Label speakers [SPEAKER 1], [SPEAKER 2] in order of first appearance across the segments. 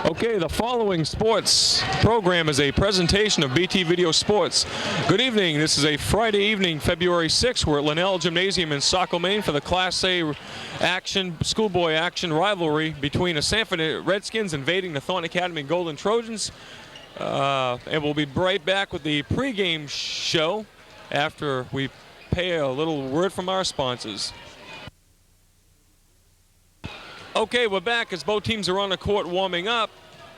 [SPEAKER 1] Okay, the following sports program is a presentation of BT Video Sports. Good evening. This is a Friday evening, February 6th. We're at Linnell Gymnasium in Saco, Maine for the Class A action, schoolboy action rivalry between the Sanford Redskins invading the Thornton Academy Golden Trojans. And we'll be right back with the pregame show after we pay a little word from our sponsors. Okay, we're back as both teams are on the court warming up.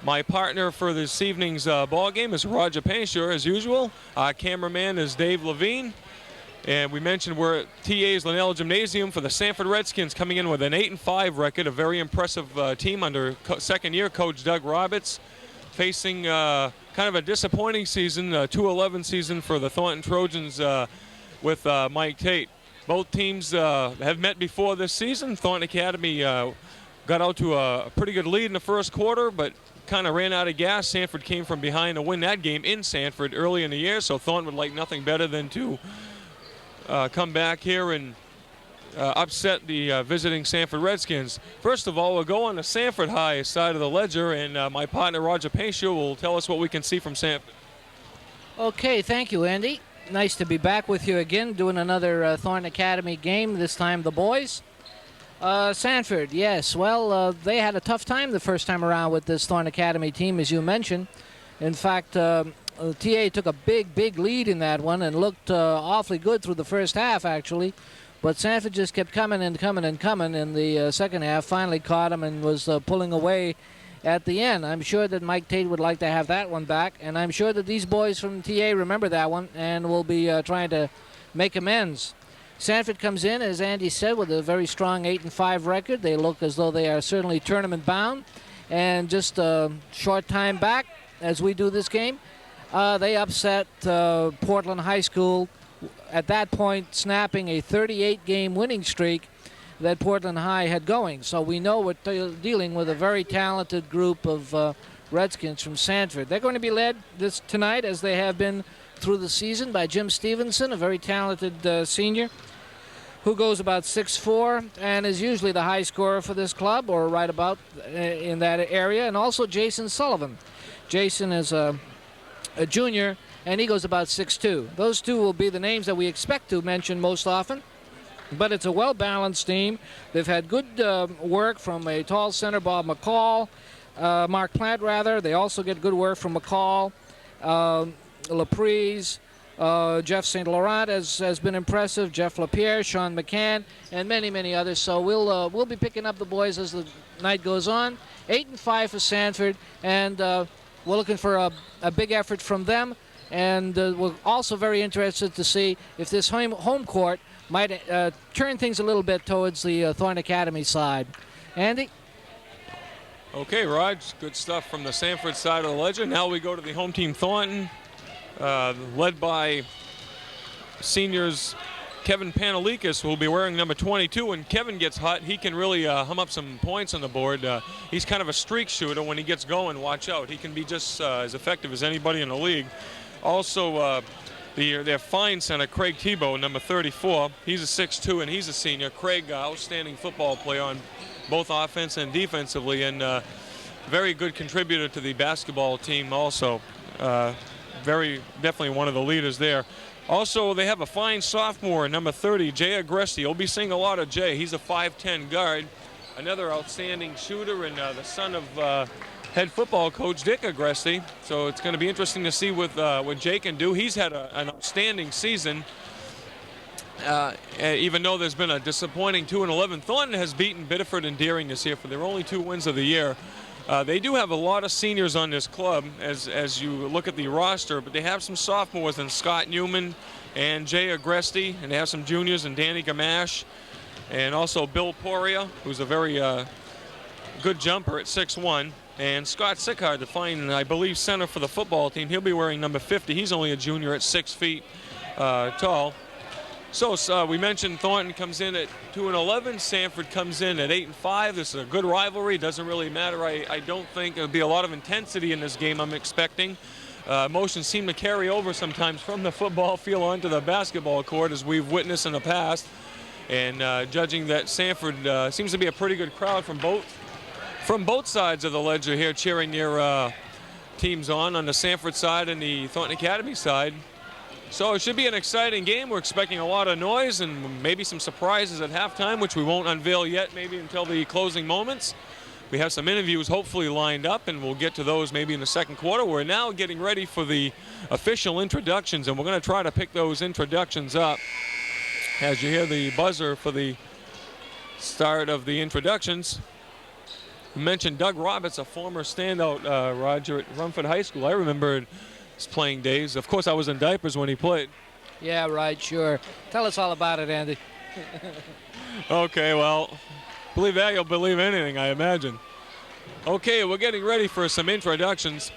[SPEAKER 1] My partner for this evening's ball game is Roger Painchaud, as usual. Our cameraman is Dave Levine. And we mentioned we're at TA's Linnell Gymnasium for the Sanford Redskins, coming in with an 8-5 record, a very impressive team under second-year coach Doug Roberts, facing kind of a disappointing season, 2-11 season for the Thornton Trojans with Mike Tate. Both teams have met before this season. Thornton Academy got out to a pretty good lead in the first quarter, but kind of ran out of gas. Sanford came from behind to win that game in Sanford early in the year, so Thornton would like nothing better than to come back here and upset the visiting Sanford Redskins. First of all, we'll go on the Sanford High side of the ledger, and my partner Roger Painchaud will tell us what we can see from Sanford.
[SPEAKER 2] Okay, thank you, Andy. Nice to be back with you again, doing another Thornton Academy game, this time the boys. Sanford, yes, well, they had a tough time the first time around with this Thornton Academy team, as you mentioned. In fact, TA took a big lead in that one and looked awfully good through the first half, actually. But Sanford just kept coming and coming and coming in the second half, finally caught them and was pulling away at the end. I'm sure that Mike Tate would like to have that one back, and I'm sure that these boys from TA remember that one and will be trying to make amends. Sanford comes in, as Andy said, with a very strong 8-5 record. They look as though they are certainly tournament bound. And just a short time back, as we do this game, they upset Portland High School, at that point snapping a 38-game winning streak that Portland High had going. So we know we're dealing with a very talented group of Redskins from Sanford. They're going to be led tonight, as they have been through the season, by Jim Stevenson, a very talented senior, who goes about 6'4" and is usually the high scorer for this club, or right about in that area, and also Jason Sullivan. Jason is a junior, and he goes about 6'2". Those two will be the names that we expect to mention most often, but it's a well-balanced team. They've had good work from a tall center, Bob McCall, Mark Plant, rather. They also get good work from McCall, Laprise, Jeff St. Laurent has been impressive, Jeff Lapierre, Sean McCann, and many others. So we'll be picking up the boys as the night goes on. 8-5 for Sanford, and we're looking for a big effort from them. And we're also very interested to see if this home court might turn things a little bit towards the Thornton Academy side. Andy?
[SPEAKER 1] Okay, Raj, good stuff from the Sanford side of the ledger. Now we go to the home team, Thornton. Led by seniors Kevin Panelikas, who will be wearing number 22. When Kevin gets hot, he can really hum up some points on the board. He's kind of a streak shooter. When he gets going, watch out. He can be just as effective as anybody in the league. Also, their fine center, Craig Tebow, number 34. He's a 6'2", and he's a senior. Craig, outstanding football player on both offense and defensively, and very good contributor to the basketball team also. Definitely one of the leaders there. Also, they have a fine sophomore, number 30, Jay Agresti. You'll be seeing a lot of Jay. He's a 5'10" guard, another outstanding shooter, and the son of head football coach Dick Agresti. So it's going to be interesting to see what Jay can do. He's had an outstanding season, even though there's been a disappointing 2-11. Thornton has beaten Biddeford and Deering this year for their only 2 wins of the year. They do have a lot of seniors on this club as you look at the roster, but they have some sophomores in Scott Newman and Jay Agresti, and they have some juniors in Danny Gamache, and also Bill Poirier, who's a very good jumper at 6'1", and Scott Sickard, the fine, I believe, center for the football team. He'll be wearing number 50. He's only a junior at 6 feet tall. So we mentioned Thornton comes in at 2-11. Sanford comes in at 8-5. This is a good rivalry. Doesn't really matter. I don't think there'll be a lot of intensity in this game, I'm expecting. Emotions seem to carry over sometimes from the football field onto the basketball court, as we've witnessed in the past. And judging that Sanford seems to be a pretty good crowd from both from both sides of the ledger here cheering their teams on the Sanford side and the Thornton Academy side. So it should be an exciting game. We're expecting a lot of noise and maybe some surprises at halftime, which we won't unveil yet, maybe until the closing moments. We have some interviews hopefully lined up, and we'll get to those maybe in the second quarter. We're now getting ready for the official introductions, and we're going to try to pick those introductions up as you hear the buzzer for the start of the introductions. You mentioned Doug Roberts, a former standout, Roger, at Rumford High School. I remember his playing days. Of course, I was in diapers when he played.
[SPEAKER 2] Yeah, right, sure. Tell us all about it, Andy.
[SPEAKER 1] Okay, well, believe that, you'll believe anything, I imagine. Okay, we're getting ready for some introductions.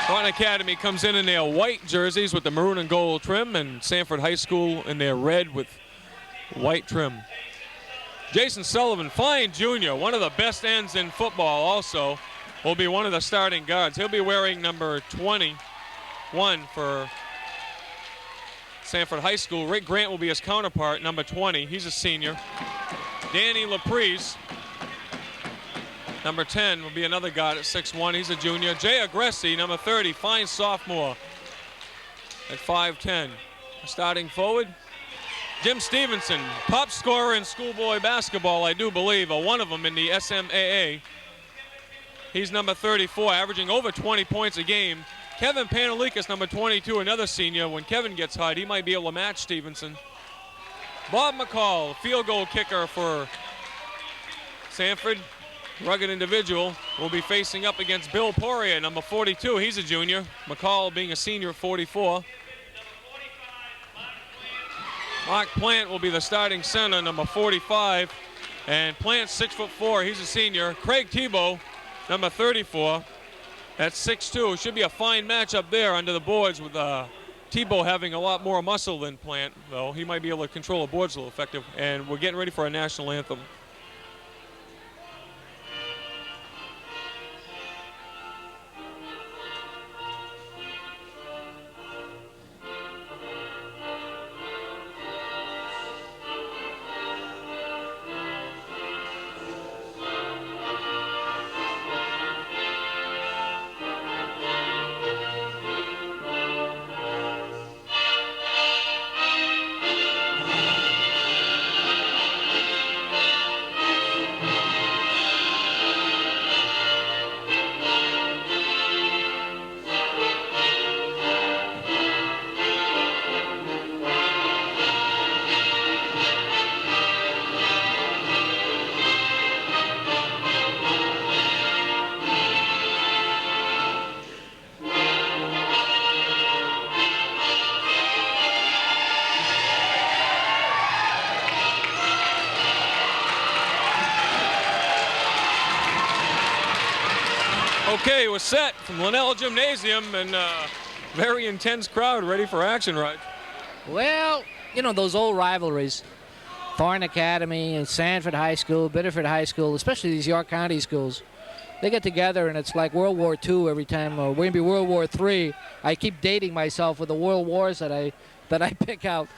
[SPEAKER 1] Thornton Academy comes in their white jerseys with the maroon and gold trim, and Sanford High School in their red with white trim. Jason Sullivan, fine junior, one of the best ends in football also, will be one of the starting guards. He'll be wearing number 21 for Sanford High School. Rick Grant will be his counterpart, number 20. He's a senior. Danny LaPrise, number 10, will be another guard at 6'1". He's a junior. Jay Agressi, number 30, fine sophomore at 5'10". Starting forward, Jim Stevenson, top scorer in schoolboy basketball, I do believe, one of them in the SMAA. He's number 34, averaging over 20 points a game. Kevin Panalikas, number 22, another senior. When Kevin gets hot, he might be able to match Stevenson. Bob McCall, field goal kicker for Sanford. Rugged individual, will be facing up against Bill Poirier, number 42. He's a junior. McCall being a senior at 44. Mark Plant will be the starting center, number 45. And Plant's 6'4", he's a senior. Craig Tebow, number 34, at 6'2". Should be a fine matchup there under the boards with Tebow having a lot more muscle than Plant, though. He might be able to control the boards a little effective. And we're getting ready for a national anthem. Okay, we're set from Linnell Gymnasium, and very intense crowd ready for action, right?
[SPEAKER 2] Well, you know, those old rivalries, Thornton Academy and Sanford High School, Biddeford High School, especially these York County schools, they get together and it's like World War II every time, or maybe World War III. I keep dating myself with the world wars that I pick out.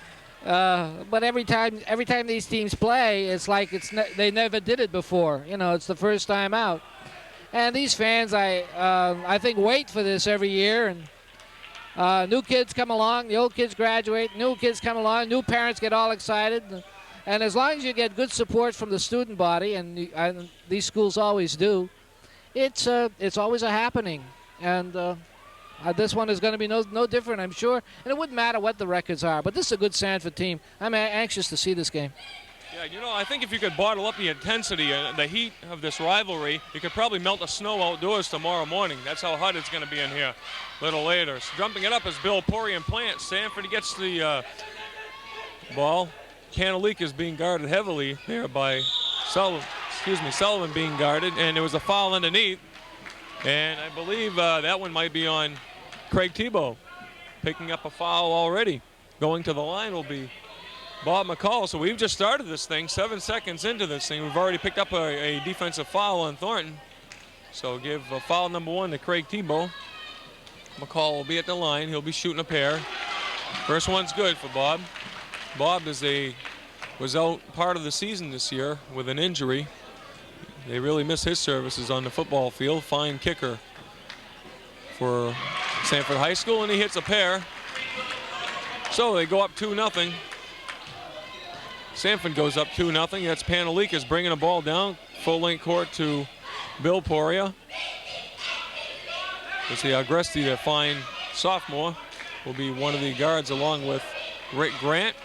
[SPEAKER 2] But every time these teams play, it's like they never did it before. You know, it's the first time out. And these fans, I think, wait for this every year. And new kids come along, the old kids graduate, new kids come along, new parents get all excited. And as long as you get good support from the student body, and these schools always do, it's always a happening. And this one is going to be no different, I'm sure. And it wouldn't matter what the records are. But this is a good Sanford team. I'm anxious to see this game.
[SPEAKER 1] Yeah, you know, I think if you could bottle up the intensity and the heat of this rivalry, you could probably melt the snow outdoors tomorrow morning. That's how hot it's going to be in here a little later. So jumping it up is Bill Poirier and Plant. Sanford gets the ball. Canalique is being guarded heavily there by Sullivan being guarded, and there was a foul underneath. And I believe that one might be on Craig Tebow, picking up a foul already. Going to the line will be Bob McCall. So we've just started this thing, 7 seconds into this thing. We've already picked up a defensive foul on Thornton. So give foul number 1 to Craig Tebow. McCall will be at the line. He'll be shooting a pair. First one's good for Bob. Bob was out part of the season this year with an injury. They really miss his services on the football field. Fine kicker for Sanford High School, and he hits a pair. So they go up 2-0. Sanford goes up 2-0. That's Painchaud bringing the ball down. Full length court to Bill Poirier. It's the Agresti, the fine sophomore, will be one of the guards along with Rick Grant.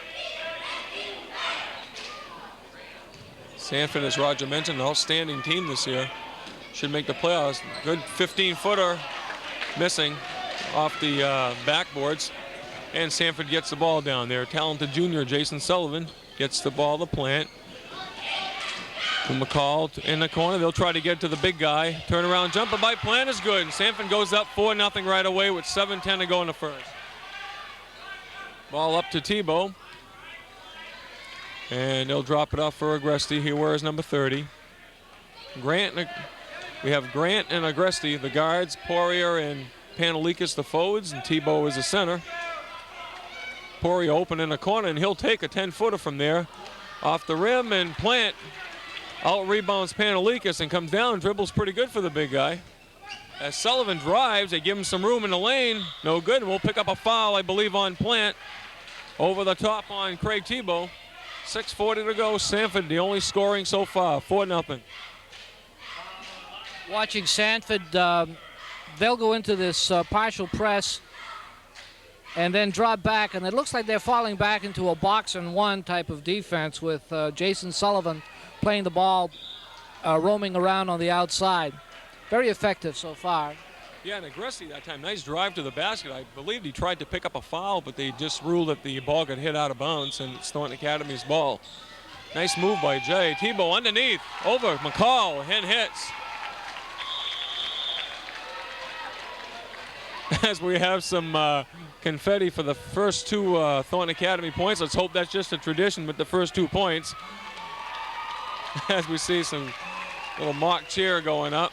[SPEAKER 1] Sanford, as Roger mentioned, an outstanding team this year. Should make the playoffs. Good 15-footer missing off the backboards. And Sanford gets the ball down there. Talented junior Jason Sullivan gets the ball to Plant. To McCall in the corner. They'll try to get to the big guy. Turnaround jumper by Plant is good. And Sanford goes up 4-0 right away with 7:10 to go in the first. Ball up to Tebow. And they'll drop it off for Agresti. He wears number 30. We have Grant and Agresti, the guards. Poirier and Painchaud, the forwards. And Tebow is the center. Poirier open in the corner, and he'll take a 10-footer from there. Off the rim, and Plant out-rebounds Painchaud and comes down and dribbles pretty good for the big guy. As Sullivan drives, they give him some room in the lane. No good. We'll pick up a foul, I believe, on Plant. Over the top on Craig Tebow. 6:40 to go. Sanford, the only scoring so far, 4-0.
[SPEAKER 2] Watching Sanford, they'll go into this partial press and then drop back, and it looks like they're falling back into a box-and-one type of defense with Jason Sullivan playing the ball, roaming around on the outside. Very effective so far.
[SPEAKER 1] Yeah, and Agresti that time, nice drive to the basket. I believe he tried to pick up a foul, but they just ruled that the ball got hit out of bounds, and it's Thornton Academy's ball. Nice move by Jay. Tebow underneath, over McCall, and hits. As we have some confetti for the first two Thornton Academy points. Let's hope that's just a tradition with the first 2 points. As we see some little mock cheer going up.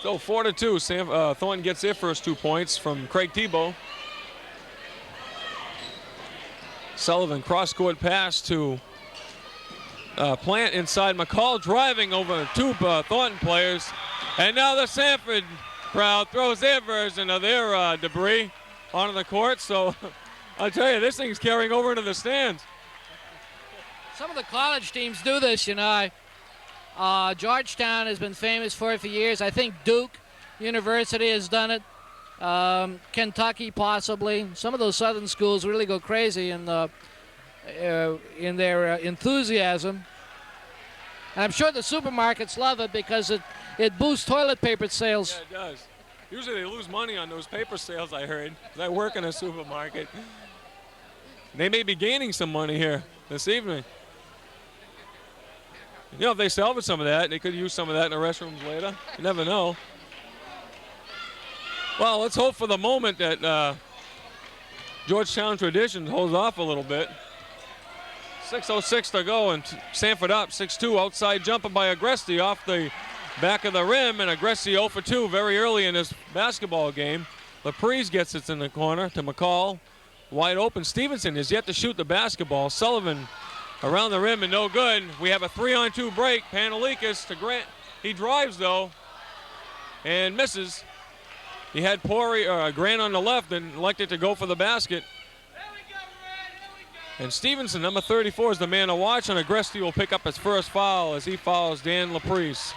[SPEAKER 1] So 4-2, Thornton gets their first 2 points from Craig Tebow. Sullivan cross-court pass to Plant inside. McCall driving over 2 Thornton players. And now the Sanford crowd throws their version of their debris onto the court. So I'll tell you, this thing's carrying over into the stands.
[SPEAKER 2] Some of the college teams do this, you know. Georgetown has been famous for it for years. I think Duke University has done it. Kentucky possibly. Some of those southern schools really go crazy in their enthusiasm. And I'm sure the supermarkets love it because it boosts toilet paper sales.
[SPEAKER 1] Yeah, it does. Usually they lose money on those paper sales, I heard. I work in a supermarket. They may be gaining some money here this evening. You know, if they salvage some of that, they could use some of that in the restrooms later. You never know. Well, let's hope for the moment that Georgetown tradition holds off a little bit. 6:06 to go, and Sanford up 6-2. Outside jumper by Agresti off the back of the rim, and Agresti 0 for 2 very early in this basketball game. Laprise gets it in the corner to McCall. Wide open. Stevenson is yet to shoot the basketball. Sullivan around the rim and no good. We have a 3-on-2 break. Painchaud to Grant. He drives though and misses. He had Grant on the left and elected to go for the basket. And Stevenson, number 34, is the man to watch, and Agresti will pick up his first foul as he fouls Dan Laprise.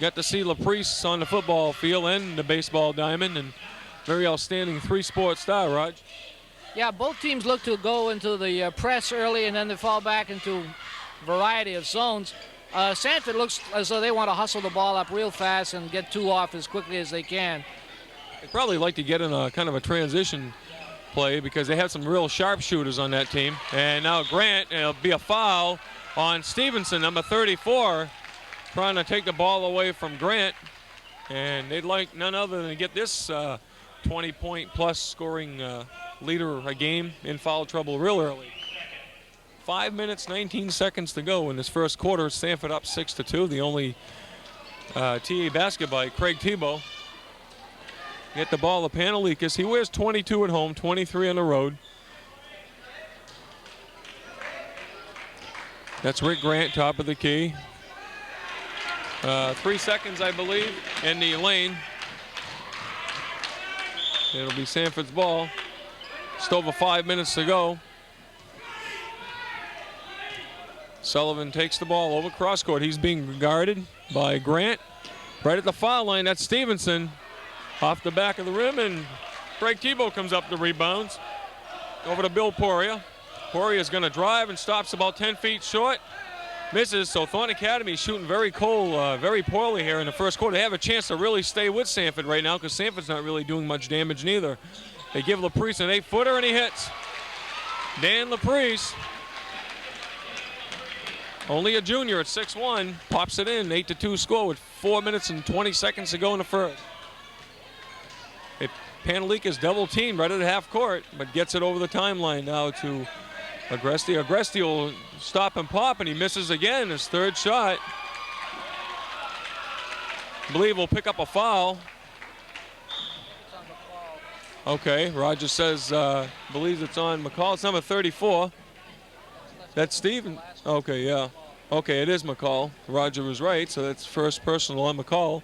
[SPEAKER 1] Got to see Laprise on the football field and the baseball diamond, and very outstanding 3-sport star, Raj.
[SPEAKER 2] Yeah, both teams look to go into the press early, and then they fall back into a variety of zones. Sanford looks as though they want to hustle the ball up real fast and get 2 off as quickly as they can.
[SPEAKER 1] They'd probably like to get in a kind of a transition play because they have some real sharpshooters on that team. And now Grant, it'll be a foul on Stevenson, number 34, trying to take the ball away from Grant. And they'd like none other than to get this 20-point plus scoring leader a game in foul trouble real early. 5 minutes, 19 seconds to go in this first quarter. Sanford up 6-2. The only TA basket by Craig Tebow. get the ball to Panalikas. He wears 22 at home, 23 on the road. That's Rick Grant, top of the key. 3 seconds, I believe, in the lane. It'll be Sanford's ball. Just over 5 minutes to go. Sullivan takes the ball over cross court. He's being guarded by Grant. Right at the foul line, that's Stevenson. Off the back of the rim, and Craig Tebow comes up the rebounds. Over to Bill Poirier. Poirier's going to drive and stops about 10 feet short. Misses, so Thornton Academy shooting very cold, very poorly here in the first quarter. They have a chance to really stay with Sanford right now because Sanford's not really doing much damage neither. They give Laprise an 8-footer and he hits. Dan Laprise, only a junior at 6'1", pops it in, 8-2 score with 4 minutes and 20 seconds to go in the first. Panalikas double teamed right at half court, but gets it over the timeline now to Agresti. Agresti will stop and pop, and he misses again, his third shot. I believe we'll pick up a foul. Okay, Roger says, believes it's on McCall. It's number 34. That's Steven. Okay, yeah. Okay, it is McCall. Roger was right, so that's first personal on McCall.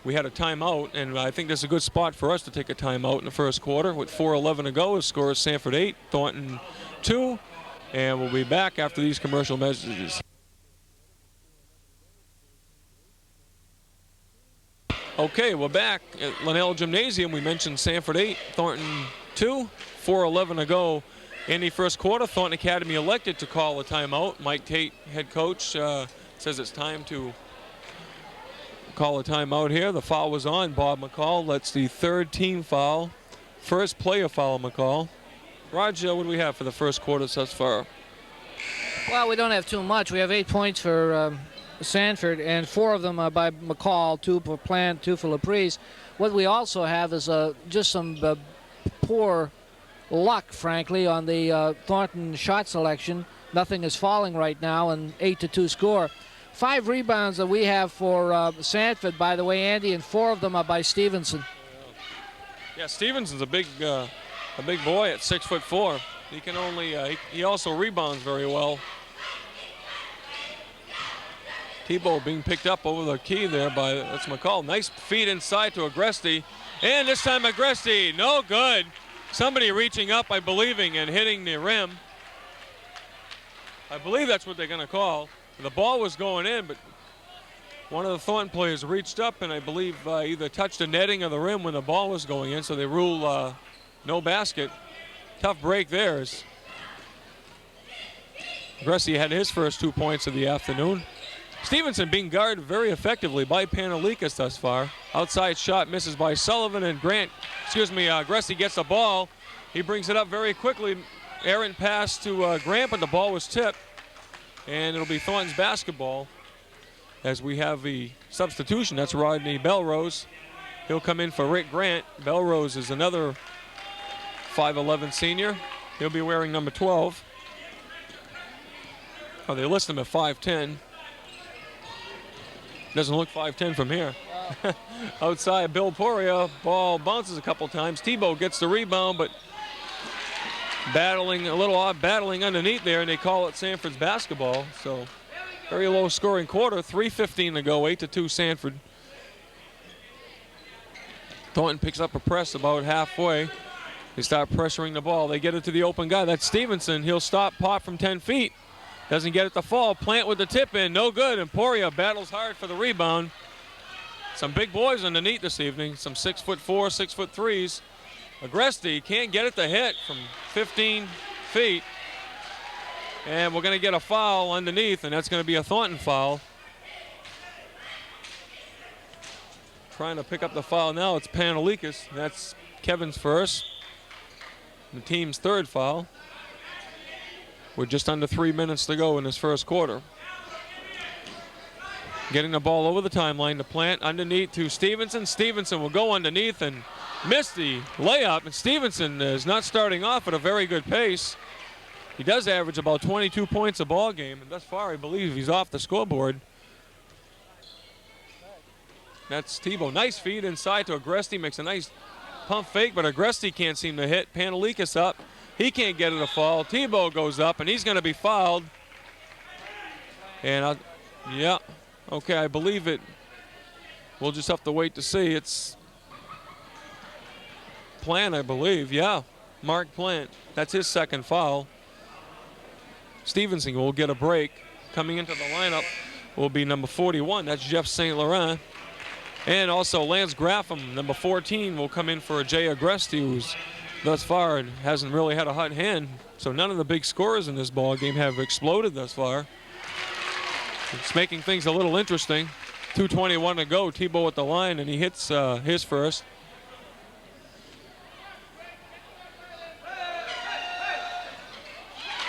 [SPEAKER 1] We had a timeout, and I think this is a good spot for us to take a timeout in the first quarter. With 4:11 to go, the score is Sanford 8, Thornton 2. And we'll be back after these commercial messages. Okay, we're back at Linnell Gymnasium. We mentioned Sanford 8, Thornton 2, 4:11 to go in the first quarter. Thornton Academy elected to call a timeout. Mike Tate, head coach, says it's time to call a timeout here. The foul was on Bob McCall. That's the third team foul. First player foul, McCall. Roger, what do we have for the first quarter thus far?
[SPEAKER 2] Well, we don't have too much. We have 8 points for Sanford, and 4 of them are by McCall, 2 for Plant, 2 for Laprise. What we also have is just some poor luck, frankly, on the Thornton shot selection. Nothing is falling right now, and 8-2 score. 5 rebounds that we have for Sanford, by the way, Andy, and 4 of them are by Stevenson.
[SPEAKER 1] Yeah, Stevenson's a big boy at 6'4". He can only he also rebounds very well. Tebow being picked up over the key there by that's McCall. Nice feed inside to Agresti, and this time Agresti, no good. Somebody reaching up, I believing, and hitting the rim. I believe that's what they're going to call. The ball was going in, but one of the Thornton players reached up and I believe either touched the netting or the rim when the ball was going in, so they rule no basket. Tough break there. Agresti had his first 2 points of the afternoon. Stevenson being guarded very effectively by Panalikas thus far. Outside shot misses by Sullivan, and Agresti gets the ball. He brings it up very quickly. Errant pass to Grant, but the ball was tipped. And it'll be Thornton's basketball as we have the substitution. That's Rodney Belrose. He'll come in for Rick Grant. Belrose is another 5'11 senior. He'll be wearing number 12. Oh, they list him at 5'10. Doesn't look 5'10 from here. Outside, Bill Poirier. Ball bounces a couple times. Tebow gets the rebound, but battling underneath there, and they call it Sanford's basketball. So very low scoring quarter. 3:15 to go. 8-2 Sanford. Thornton picks up a press about halfway. They start pressuring the ball. They get it to the open guy. That's Stevenson. He'll stop, pop from 10 feet. Doesn't get it to fall. Plant with the tip in. No good. And Poirier battles hard for the rebound. Some big boys underneath this evening. Some 6'4", 6'3". Agresti can't get it to hit from 15 feet. And we're going to get a foul underneath, and that's going to be a Thornton foul. Trying to pick up the foul now. It's Panalikas. That's Kevin's first. The team's third foul. We're just under 3 minutes to go in this first quarter. Getting the ball over the timeline to Plant underneath to Stevenson. Stevenson will go underneath and miss the layup, and Stevenson is not starting off at a very good pace. He does average about 22 points a ball game, and thus far I believe he's off the scoreboard. That's Tebow. Nice feed inside to Agresti, makes a nice pump fake, but Agresti can't seem to hit. Panelikis up. He can't get it to fall. Tebow goes up, and he's going to be fouled. And, yeah, okay, I believe it. We'll just have to wait to see. It's Plant, I believe. Yeah, Mark Plant. That's his second foul. Stevenson will get a break. Coming into the lineup will be number 41. That's Jeff St. Laurent. And also Lance Graffam, number 14, will come in for Jay Agresti, who's thus far hasn't really had a hot hand. So none of the big scorers in this ball game have exploded thus far. It's making things a little interesting. 2:21 to go. Tebow at the line, and he hits his first.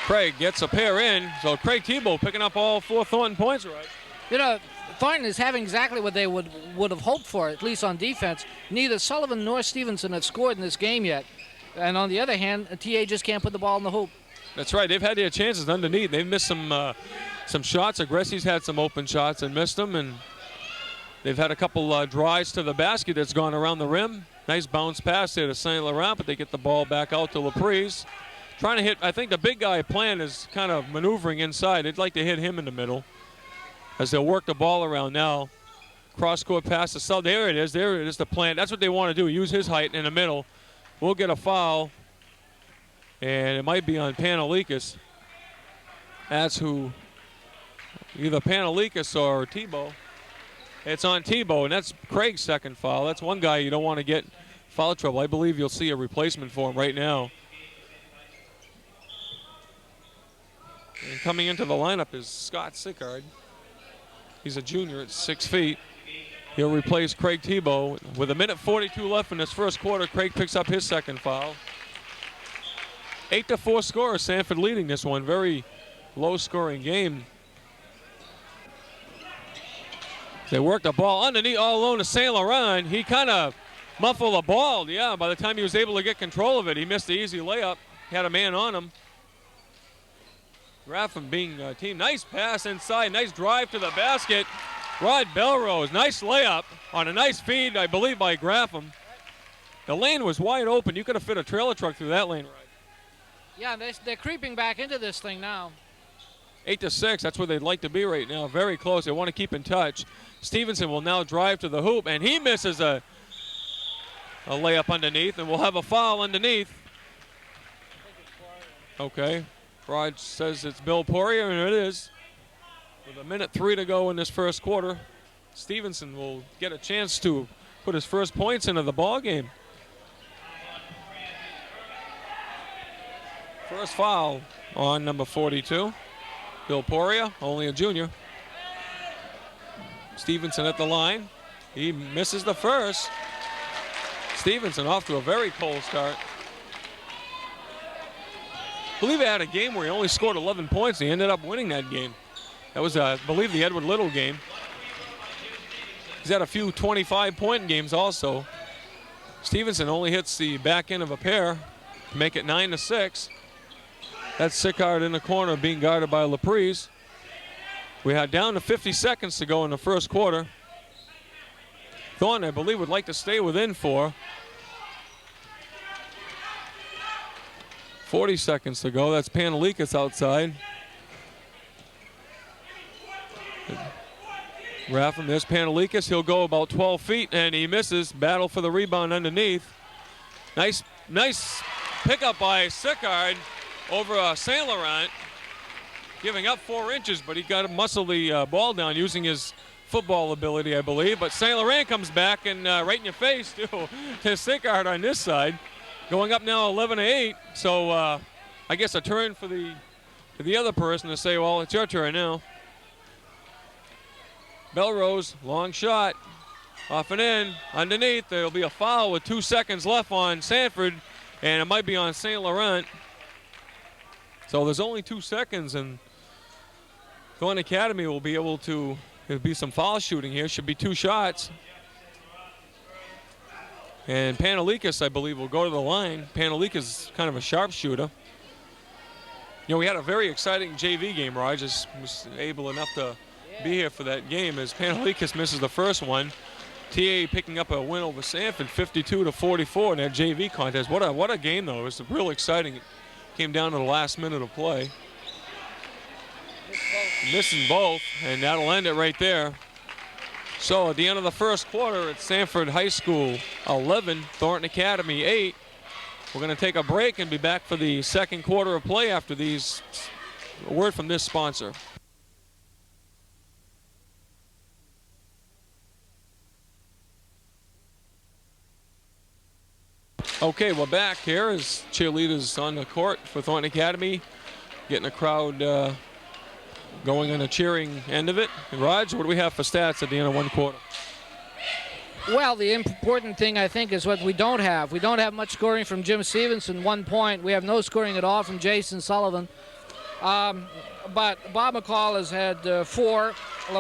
[SPEAKER 1] Craig gets a pair in. So Craig Tebow picking up all 4 Thornton points, right?
[SPEAKER 2] You know, Thornton is having exactly what they would have hoped for, at least on defense. Neither Sullivan nor Stevenson have scored in this game yet. And on the other hand, TA just can't put the ball in the hoop.
[SPEAKER 1] That's right. They've had their chances underneath. They've missed some shots. Agresti's had some open shots and missed them. And they've had a couple drives to the basket that's gone around the rim. Nice bounce pass there to St. Laurent, but they get the ball back out to Laprise. Trying to hit, I think the big guy Plant is kind of maneuvering inside. They'd like to hit him in the middle as they'll work the ball around now. Cross-court pass to Sub. There it is. There it is, the Plant. That's what they want to do, use his height in the middle. We'll get a foul, and it might be on Panelikis. That's who, either Panelikis or Tebow. It's on Tebow, and that's Craig's second foul. That's one guy you don't want to get foul trouble. I believe you'll see a replacement for him right now. And coming into the lineup is Scott Sickard. He's a junior at 6 feet. He'll replace Craig Tebow. With 1:42 left in this first quarter, Craig picks up his second foul. 8-4 score. Sanford leading this one. Very low-scoring game. They work the ball underneath all alone to St. Laurent. He kind of muffled the ball. Yeah, by the time he was able to get control of it, he missed the easy layup. He had a man on him. Graffam being a team. Nice pass inside. Nice drive to the basket. Rod Belrose. Nice layup on a nice feed, I believe, by Graffam. The lane was wide open. You could have fit a trailer truck through that lane, right?
[SPEAKER 2] Yeah, they're creeping back into this thing now.
[SPEAKER 1] 8-6. That's where they'd like to be right now. Very close. They want to keep in touch. Stevenson will now drive to the hoop, and he misses a layup underneath, and we'll have a foul underneath. Okay. Rod says it's Bill Poirier, and it is. With 1:03 to go in this first quarter, Stevenson will get a chance to put his first points into the ball game. First foul on number 42. Bill Poirier, only a junior. Stevenson at the line. He misses the first. Stevenson off to a very cold start. I believe he had a game where he only scored 11 points. He ended up winning that game. That was, I believe, the Edward Little game. He's had a few 25-point games also. Stevenson only hits the back end of a pair to make it 9-6. That's Sickard in the corner being guarded by Laprise. We had down to 50 seconds to go in the first quarter. Thornton, I believe, would like to stay within 4. 40 seconds to go. That's Panelikis outside. Graffam, there's Panelikis. He'll go about 12 feet, and he misses. Battle for the rebound underneath. Nice pickup by Sickard over St. Laurent. Giving up 4 inches, but he got to muscle the ball down using his football ability, I believe. But St. Laurent comes back and right in your face, too, to Sickard on this side. Going up now 11-8, so I guess a turn for the other person to say, well, it's your turn now. Belrose, long shot, off and in, underneath. There'll be a foul with 2 seconds left on Sanford, and it might be on St. Laurent. So there's only 2 seconds, and Thornton Academy will be able to, there'll be some foul shooting here. Should be 2 shots. And Panelikis, I believe, will go to the line. Panelikis is kind of a sharpshooter. You know, we had a very exciting JV game, Raj. Was able enough to be here for that game as Panelikis misses the first one. TA picking up a win over Sanford, 52-44 in that JV contest. What a game, though. It was real exciting. It came down to the last minute of play. Missing both, and that'll end it right there. So at the end of the first quarter, it's Sanford High School 11, Thornton Academy 8. We're going to take a break and be back for the second quarter of play after these. A word from this sponsor. Okay, we're back here as cheerleaders on the court for Thornton Academy, getting a crowd going on the cheering end of it. And Raj, what do we have for stats at the end of one quarter?
[SPEAKER 2] Well, the important thing, I think, is what we don't have. We don't have much scoring from Jim Stevenson, 1 point. We have no scoring at all from Jason Sullivan. But Bob McCall has had 4,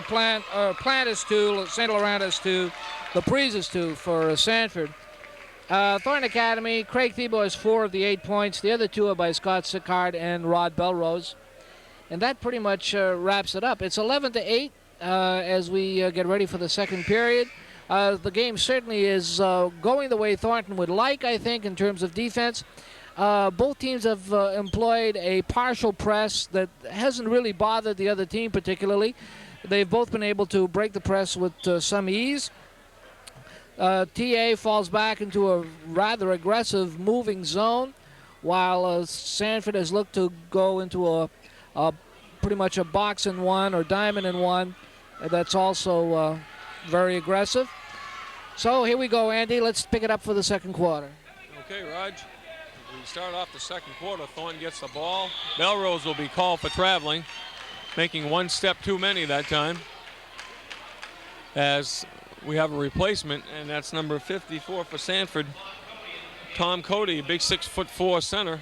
[SPEAKER 2] Plant is 2, St. Laurent is 2, LaPrise is 2 for Sanford. Thornton Academy, Craig Thiebaud has 4 of the 8 points. The other 2 are by Scott Sicard and Rod Belrose. And that pretty much wraps it up. It's 11-8 as we get ready for the second period. The game certainly is going the way Thornton would like, I think, in terms of defense. Both teams have employed a partial press that hasn't really bothered the other team particularly. They've both been able to break the press with some ease. TA falls back into a rather aggressive moving zone, while Sanford has looked to go into a pretty much a box and one or diamond and one. That's also very aggressive. So here we go, Andy. Let's pick it up for the second quarter.
[SPEAKER 1] Okay, Raj. We start off the second quarter. Thornton gets the ball. Belrose will be called for traveling, making 1 step too many that time. As we have a replacement, and that's number 54 for Sanford, Tom Cody, big 6'4" center,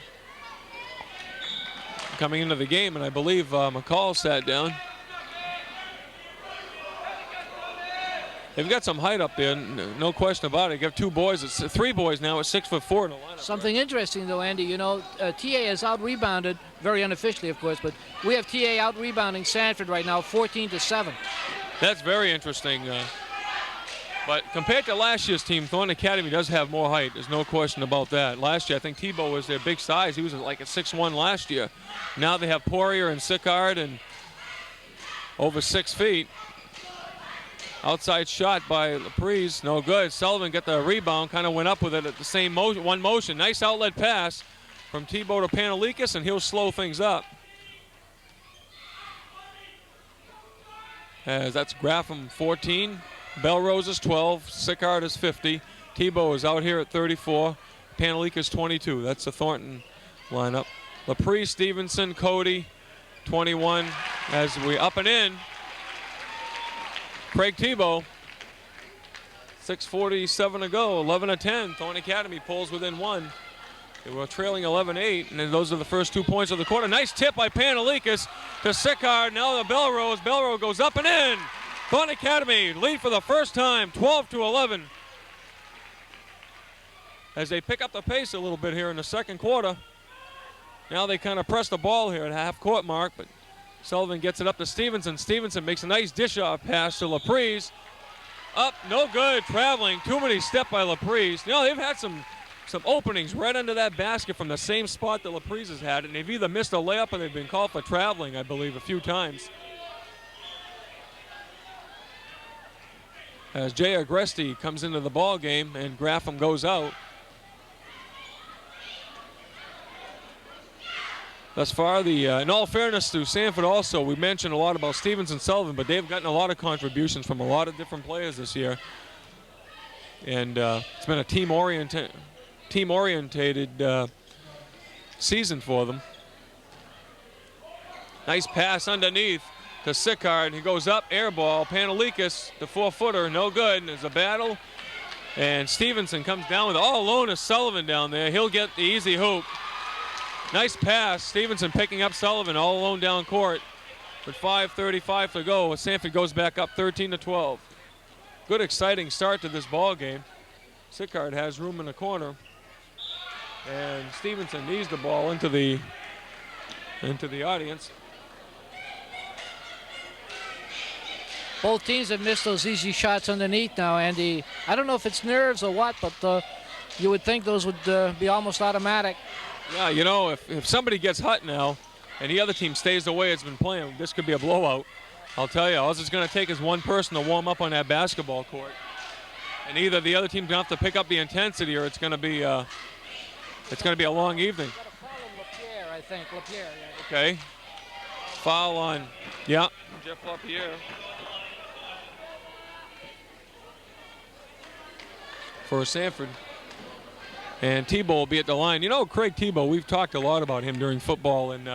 [SPEAKER 1] coming into the game, and I believe McCall sat down. They've got some height up there, no question about it. They have 2 boys, it's 3 boys now at 6'4" in the lineup.
[SPEAKER 2] Something interesting though, Andy, you know, TA has out-rebounded, very unofficially of course, but we have TA out-rebounding Sanford right now 14-7.
[SPEAKER 1] That's very interesting. But compared to last year's team, Thornton Academy does have more height. There's no question about that. Last year, I think Thiebaud was their big size. He was like at 6'1" last year. Now they have Poirier and Sicard and over 6 feet. Outside shot by LaPrise, no good. Sullivan got the rebound, kind of went up with it at the same one motion. Nice outlet pass from Thiebaud to Panelikas, and he'll slow things up. As that's Graffam 14. Belrose is 12, Sicard is 50, Thiebaud is out here at 34, Panelikas 22. That's the Thornton lineup. LaPrise, Stevenson, Cody, 21. As we up and in, Craig Thiebaud, 6:47 to go, 11-10. Thornton Academy pulls within 1. They were trailing 11-8, and then those are the first 2 points of the quarter. Nice tip by Panelikas to Sicard. Now the Belrose. Belrose goes up and in. Thornton Academy lead for the first time, 12-11. As they pick up the pace a little bit here in the second quarter. Now they kind of press the ball here at half-court mark, but Sullivan gets it up to Stevenson. Stevenson makes a nice dish-off pass to LaPrise. Up, no good, traveling. Too many step by LaPrise. You know, they've had some openings right under that basket from the same spot that LaPrise has had, and they've either missed a layup or they've been called for traveling, I believe, a few times. As Jay Agresti comes into the ball game and Graffam goes out. Thus far, in all fairness to Sanford also, we mentioned a lot about Stevens and Sullivan, but they've gotten a lot of contributions from a lot of different players this year. And it's been a team-oriented season for them. Nice pass underneath to Sicard. He goes up, air ball. Panelikas, the 4-footer, no good. There's a battle. And Stevenson comes down with all alone is Sullivan down there. He'll get the easy hoop. Nice pass. Stevenson picking up Sullivan all alone down court with 5:35 to go. Sanford goes back up 13-12. Good, exciting start to this ball game. Sicard has room in the corner. And Stevenson knees the ball into the audience.
[SPEAKER 2] Both teams have missed those easy shots underneath now, Andy. I don't know if it's nerves or what, but you would think those would be almost automatic.
[SPEAKER 1] Yeah, you know, if somebody gets hot now and the other team stays the way it's been playing, this could be a blowout. I'll tell you, all it's going to take is one person to warm up on that basketball court. And either the other team's going to have to pick up the intensity or it's going to be a long evening.
[SPEAKER 2] Got to foul him, LaPierre, I think. LaPierre, yeah.
[SPEAKER 1] Okay. Foul on, yeah, Jeff LaPierre. For Sanford. And Tebow will be at the line. You know, Craig Tebow, we've talked a lot about him during football, and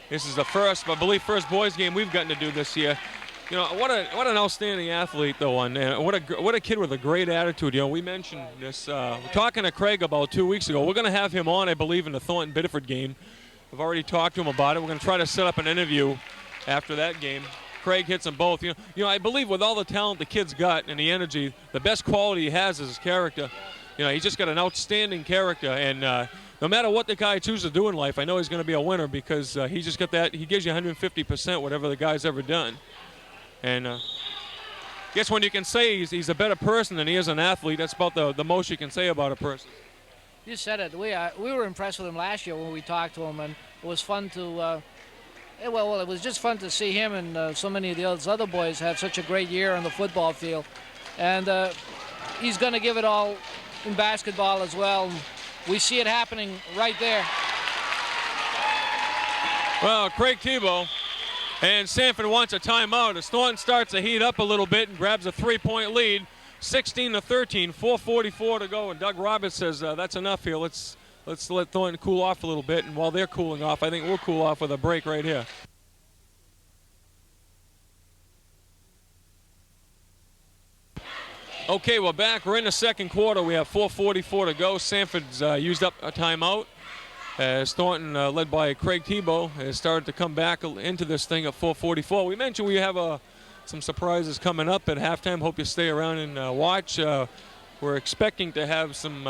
[SPEAKER 1] this is the first, I believe, first boys game we've gotten to do this year. You know, what an outstanding athlete, though, and what a kid with a great attitude. You know, we mentioned this, we're talking to Craig about 2 weeks ago. We're going to have him on, I believe, in the Thornton-Biddeford game. I've already talked to him about it. We're going to try to set up an interview after that game. Craig hits them both. You know, I believe with all the talent the kid's got and the energy, the best quality he has is his character. You know, he's just got an outstanding character, and no matter what the guy chooses to do in life, I know he's going to be a winner because he's just got that. He gives you 150% whatever the guy's ever done. And I guess when you can say he's a better person than he is an athlete, that's about the most you can say about a person.
[SPEAKER 2] You said it. We were impressed with him last year when we talked to him, and it was fun to. It was just fun to see him and so many of the other boys have such a great year on the football field, and he's going to give it all in basketball as well. We see it happening right there.
[SPEAKER 1] Well, Craig Tebow and Sanford wants a timeout as Thornton starts to heat up a little bit and grabs a 3-point lead, 16-13, 4:44 to go, and Doug Roberts says that's enough here. Let's let Thornton cool off a little bit, and while they're cooling off, I think we'll cool off with a break right here. Okay, we're back. We're in the second quarter. We have 4:44 to go. Sanford's used up a timeout as Thornton, led by Craig Tebow, has started to come back into this thing at 4:44. We mentioned we have some surprises coming up at halftime. Hope you stay around and watch. We're expecting to have some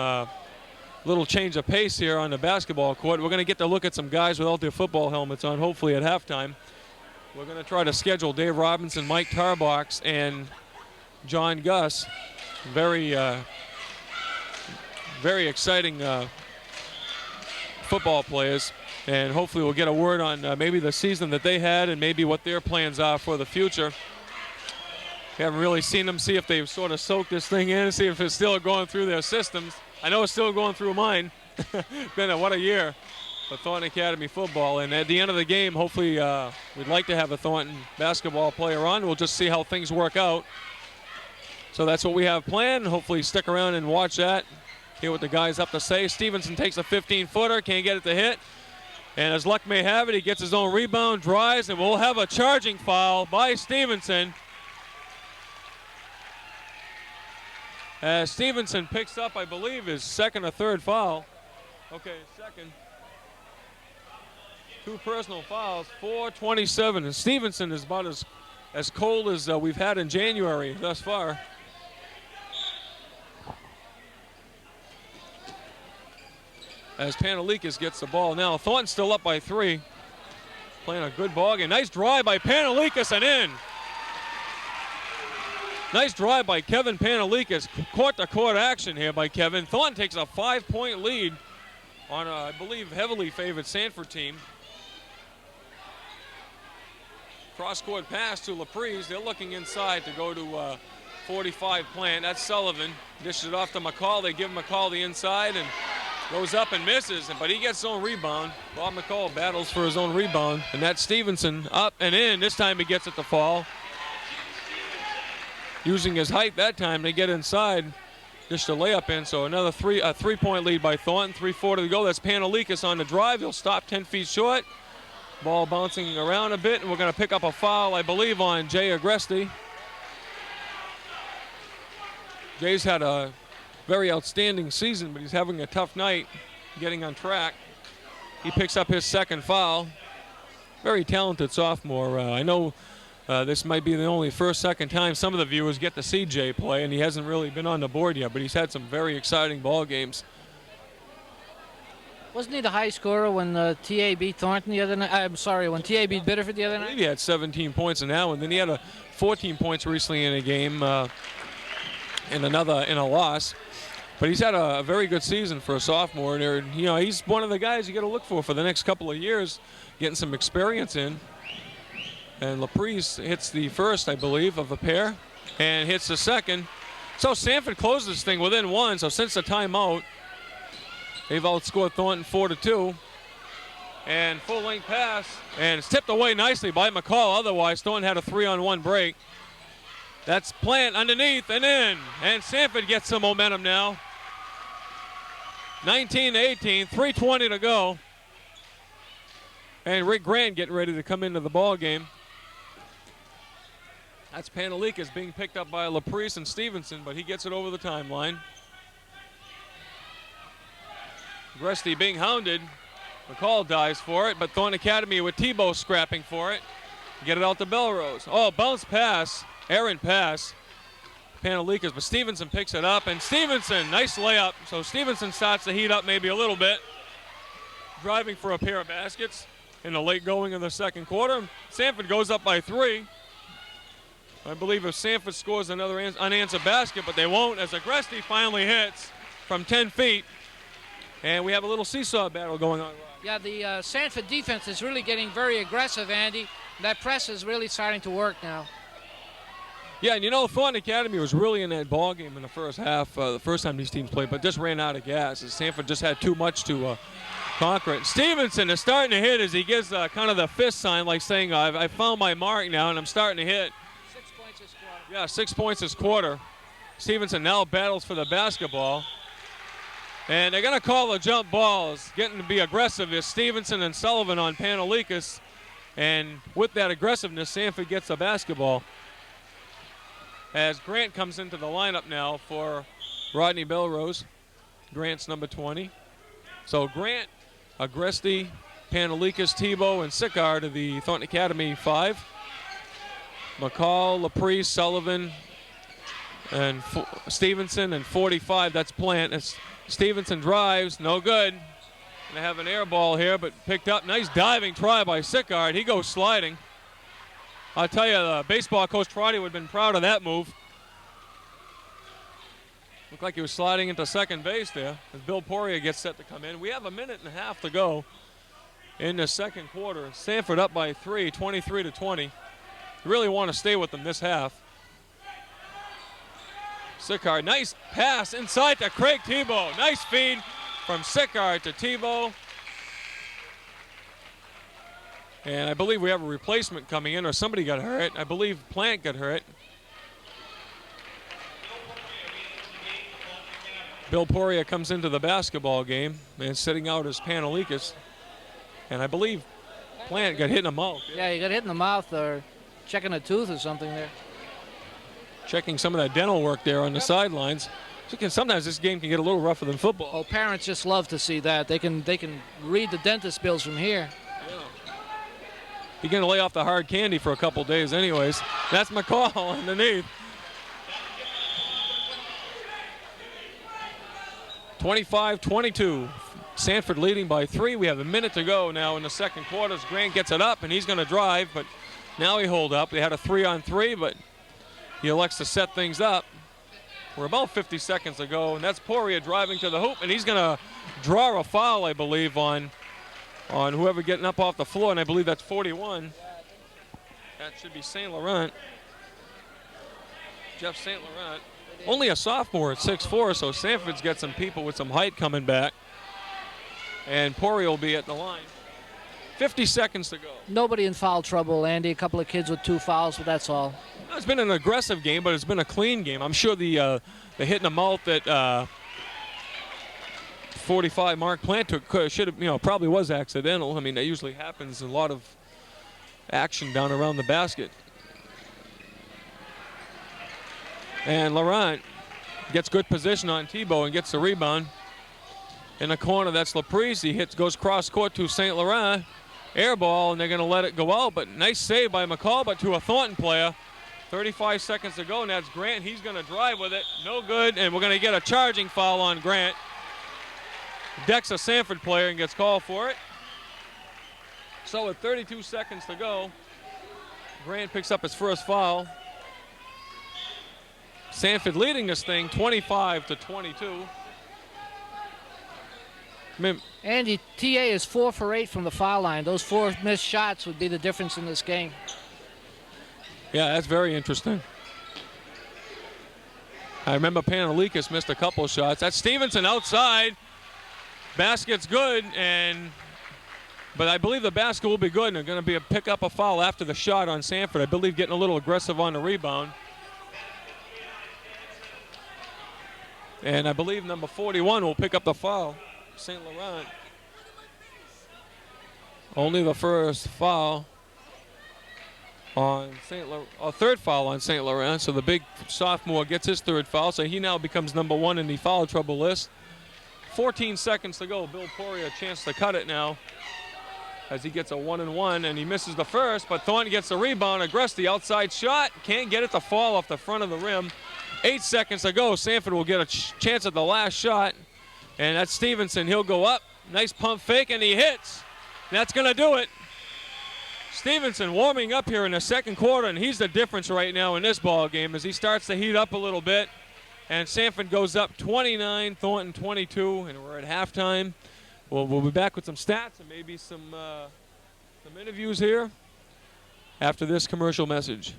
[SPEAKER 1] little change of pace here on the basketball court. We're going to get to look at some guys without their football helmets on, hopefully at halftime. We're going to try to schedule Dave Robinson, Mike Tarbox, and John Gus. Very exciting football players, and hopefully we'll get a word on maybe the season that they had and maybe what their plans are for the future. We haven't really seen them, see if they've sort of soaked this thing in, see if it's still going through their systems. I know it's still going through mine. What a year for Thornton Academy football. And at the end of the game, hopefully we'd like to have a Thornton basketball player on. We'll just see how things work out. So that's what we have planned. Hopefully stick around and watch that. Hear what the guys have to say. Stevenson takes a 15-footer, can't get it to hit. And as luck may have it, he gets his own rebound, drives, and we'll have a charging foul by Stevenson. As Stevenson picks up, I believe, his second or third foul. Okay, second. 2 personal fouls, 4:27. And Stevenson is about as cold as we've had in January thus far. As Panelikas gets the ball now. Thornton's still up by 3. Playing a good ball game. Nice drive by Panelikas and in. Nice drive by Kevin Panelikas. Court-to-court action here by Kevin. Thornton takes a 5-point lead on, I believe, heavily favored Sanford team. Cross-court pass to LaPrise. They're looking inside to go to 45 plant. That's Sullivan. Dishes it off to McCall. They give McCall the inside and goes up and misses, but he gets his own rebound. Bob McCall battles for his own rebound, and that's Stevenson up and in. This time he gets it to fall. Using his height that time to get inside, just a layup in. So another 3-point lead by Thornton. 3:40 to go. That's Panelikas on the drive. He'll stop 10 feet short. Ball bouncing around a bit, and we're going to pick up a foul, I believe, on Jay Agresti. Jay's had a very outstanding season, but he's having a tough night getting on track. He picks up his second foul. Very talented sophomore. I know this might be the only second time some of the viewers get to see Jay play, and he hasn't really been on the board yet, but he's had some very exciting ball games.
[SPEAKER 2] Wasn't he the high scorer when TA beat Thornton the other night? I'm sorry, when TA beat Biddeford the other
[SPEAKER 1] I
[SPEAKER 2] night?
[SPEAKER 1] believe he had 17 points in that one. Then he had 14 points recently in a game in a loss. But he's had a very good season for a sophomore. And he's one of the guys you got to look for the next couple of years, getting some experience in. And Laprise hits the first, I believe, of the pair, and hits the second. So Sanford closed this thing within one. So since the timeout, they've outscored Thornton 4-2. And full-length pass, and it's tipped away nicely by McCall. Otherwise, Thornton had a 3-on-1 break. That's Plant underneath and in. And Sanford gets some momentum now. 19-18, 3:20 to go. And Rick Grant getting ready to come into the ball game. That's Painchaud being picked up by Laprise and Stevenson, but he gets it over the timeline. Gresty being hounded. McCall dives for it, but Thornton Academy with Tebow scrapping for it. Get it out to Belrose. Oh, bounce pass, errant pass. Painchaud, but Stevenson picks it up, and Stevenson, nice layup. So Stevenson starts to heat up maybe a little bit. Driving for a pair of baskets in the late going of the second quarter. Sanford goes up by 3. I believe if Sanford scores another unanswered basket, but they won't, as Agresti finally hits from 10 feet. And we have a little seesaw battle going on.
[SPEAKER 2] Yeah, the Sanford defense is really getting very aggressive, Andy. That press is really starting to work now.
[SPEAKER 1] Yeah, and Thornton Academy was really in that ball game in the first half, the first time these teams played, but just ran out of gas. As Sanford just had too much to conquer it. Stevenson is starting to hit as he gives kind of the fist sign, like saying, I found my mark now, and I'm starting to hit.
[SPEAKER 2] 6 points this quarter.
[SPEAKER 1] Yeah, 6 points this quarter. Stevenson now battles for the basketball. And they're going to call the jump balls. Getting to be aggressive is Stevenson and Sullivan on Painchaud. And with that aggressiveness, Sanford gets the basketball. As Grant comes into the lineup now for Rodney Belrose. Grant's number 20. So Grant, Agresti, Painchaud, Tebow, and Sickard are the Thornton Academy 5. McCall, Laprise, Sullivan, and Stevenson, and 45, that's Plant. It's Stevenson drives, no good. They have an air ball here, but picked up. Nice diving try by Sickard. He goes sliding. I'll tell you, the baseball coach Trotty would have been proud of that move. Looked like he was sliding into second base there as Bill Poirier gets set to come in. We have a minute and a half to go in the second quarter. Sanford up by 3, 23-20. You really want to stay with them this half. Sickard, nice pass inside to Craig Tebow. Nice feed from Sickard to Tebow. And I believe we have a replacement coming in, or somebody got hurt. I believe Plant got hurt. Bill Poirier comes into the basketball game and sitting out as Painchaud. And I believe Plant got hit in the mouth.
[SPEAKER 2] Yeah, he got hit in the mouth or checking a tooth or something there.
[SPEAKER 1] Checking some of that dental work there on the sidelines. So sometimes this game can get a little rougher than football.
[SPEAKER 2] Oh, parents just love to see that. They can read the dentist bills from here.
[SPEAKER 1] Yeah. You're going to lay off the hard candy for a couple days anyways. That's McCall underneath. 25-22. Sanford leading by 3. We have a minute to go now in the second quarter. Grant gets it up, and he's going to drive, but now he holed up. They had a 3-on-3, but he elects to set things up. We're about 50 seconds to go, and that's Poirier driving to the hoop, and he's going to draw a foul, I believe, on whoever getting up off the floor, and I believe that's 41. That should be St. Laurent. Jeff St. Laurent. Only a sophomore at 6'4", so Sanford's got some people with some height coming back. And Poirier will be at the line. 50 seconds to go.
[SPEAKER 2] Nobody in foul trouble, Andy. A couple of kids with 2 fouls, but that's all.
[SPEAKER 1] It's been an aggressive game, but it's been a clean game. I'm sure the hit in the mouth that 45 Mark Plant took should have, probably was accidental. I mean, that usually happens. A lot of action down around the basket. And Laurent gets good position on Tebow and gets the rebound. In the corner, that's Laprise. He goes cross court to St. Laurent. Air ball, and they're going to let it go out, but nice save by McCall, but to a Thornton player. 35 seconds to go, and that's Grant. He's going to drive with it. No good, and we're going to get a charging foul on Grant. decks a Sanford player and gets called for it. So with 32 seconds to go, Grant picks up his first foul. Sanford leading this thing 25-22.
[SPEAKER 2] Andy, TA is 4 for 8 from the foul line. Those 4 missed shots would be the difference in this game.
[SPEAKER 1] Yeah, that's very interesting. I remember Panalikas missed a couple shots. That's Stevenson outside. Basket's good, but I believe the basket will be good, and they're going to pick up a foul after the shot on Sanford. I believe getting a little aggressive on the rebound. And I believe number 41 will pick up the foul, St. Laurent. Only the first foul on third foul on St. Laurent. So the big sophomore gets his third foul, so he now becomes number 1 in the foul trouble list. 14 seconds to go. Bill Poirier a chance to cut it now as he gets a 1-and-1, and he misses the first, but Thornton gets the rebound. Agresti outside shot, can't get it to fall off the front of the rim. 8 seconds to go. Sanford will get a chance at the last shot, and that's Stevenson. He'll go up. Nice pump fake, and he hits. That's going to do it. Stevenson warming up here in the second quarter, and he's the difference right now in this ball game as he starts to heat up a little bit. And Sanford goes up 29, Thornton 22, and we're at halftime. We'll be back with some stats and maybe some interviews here after this commercial message.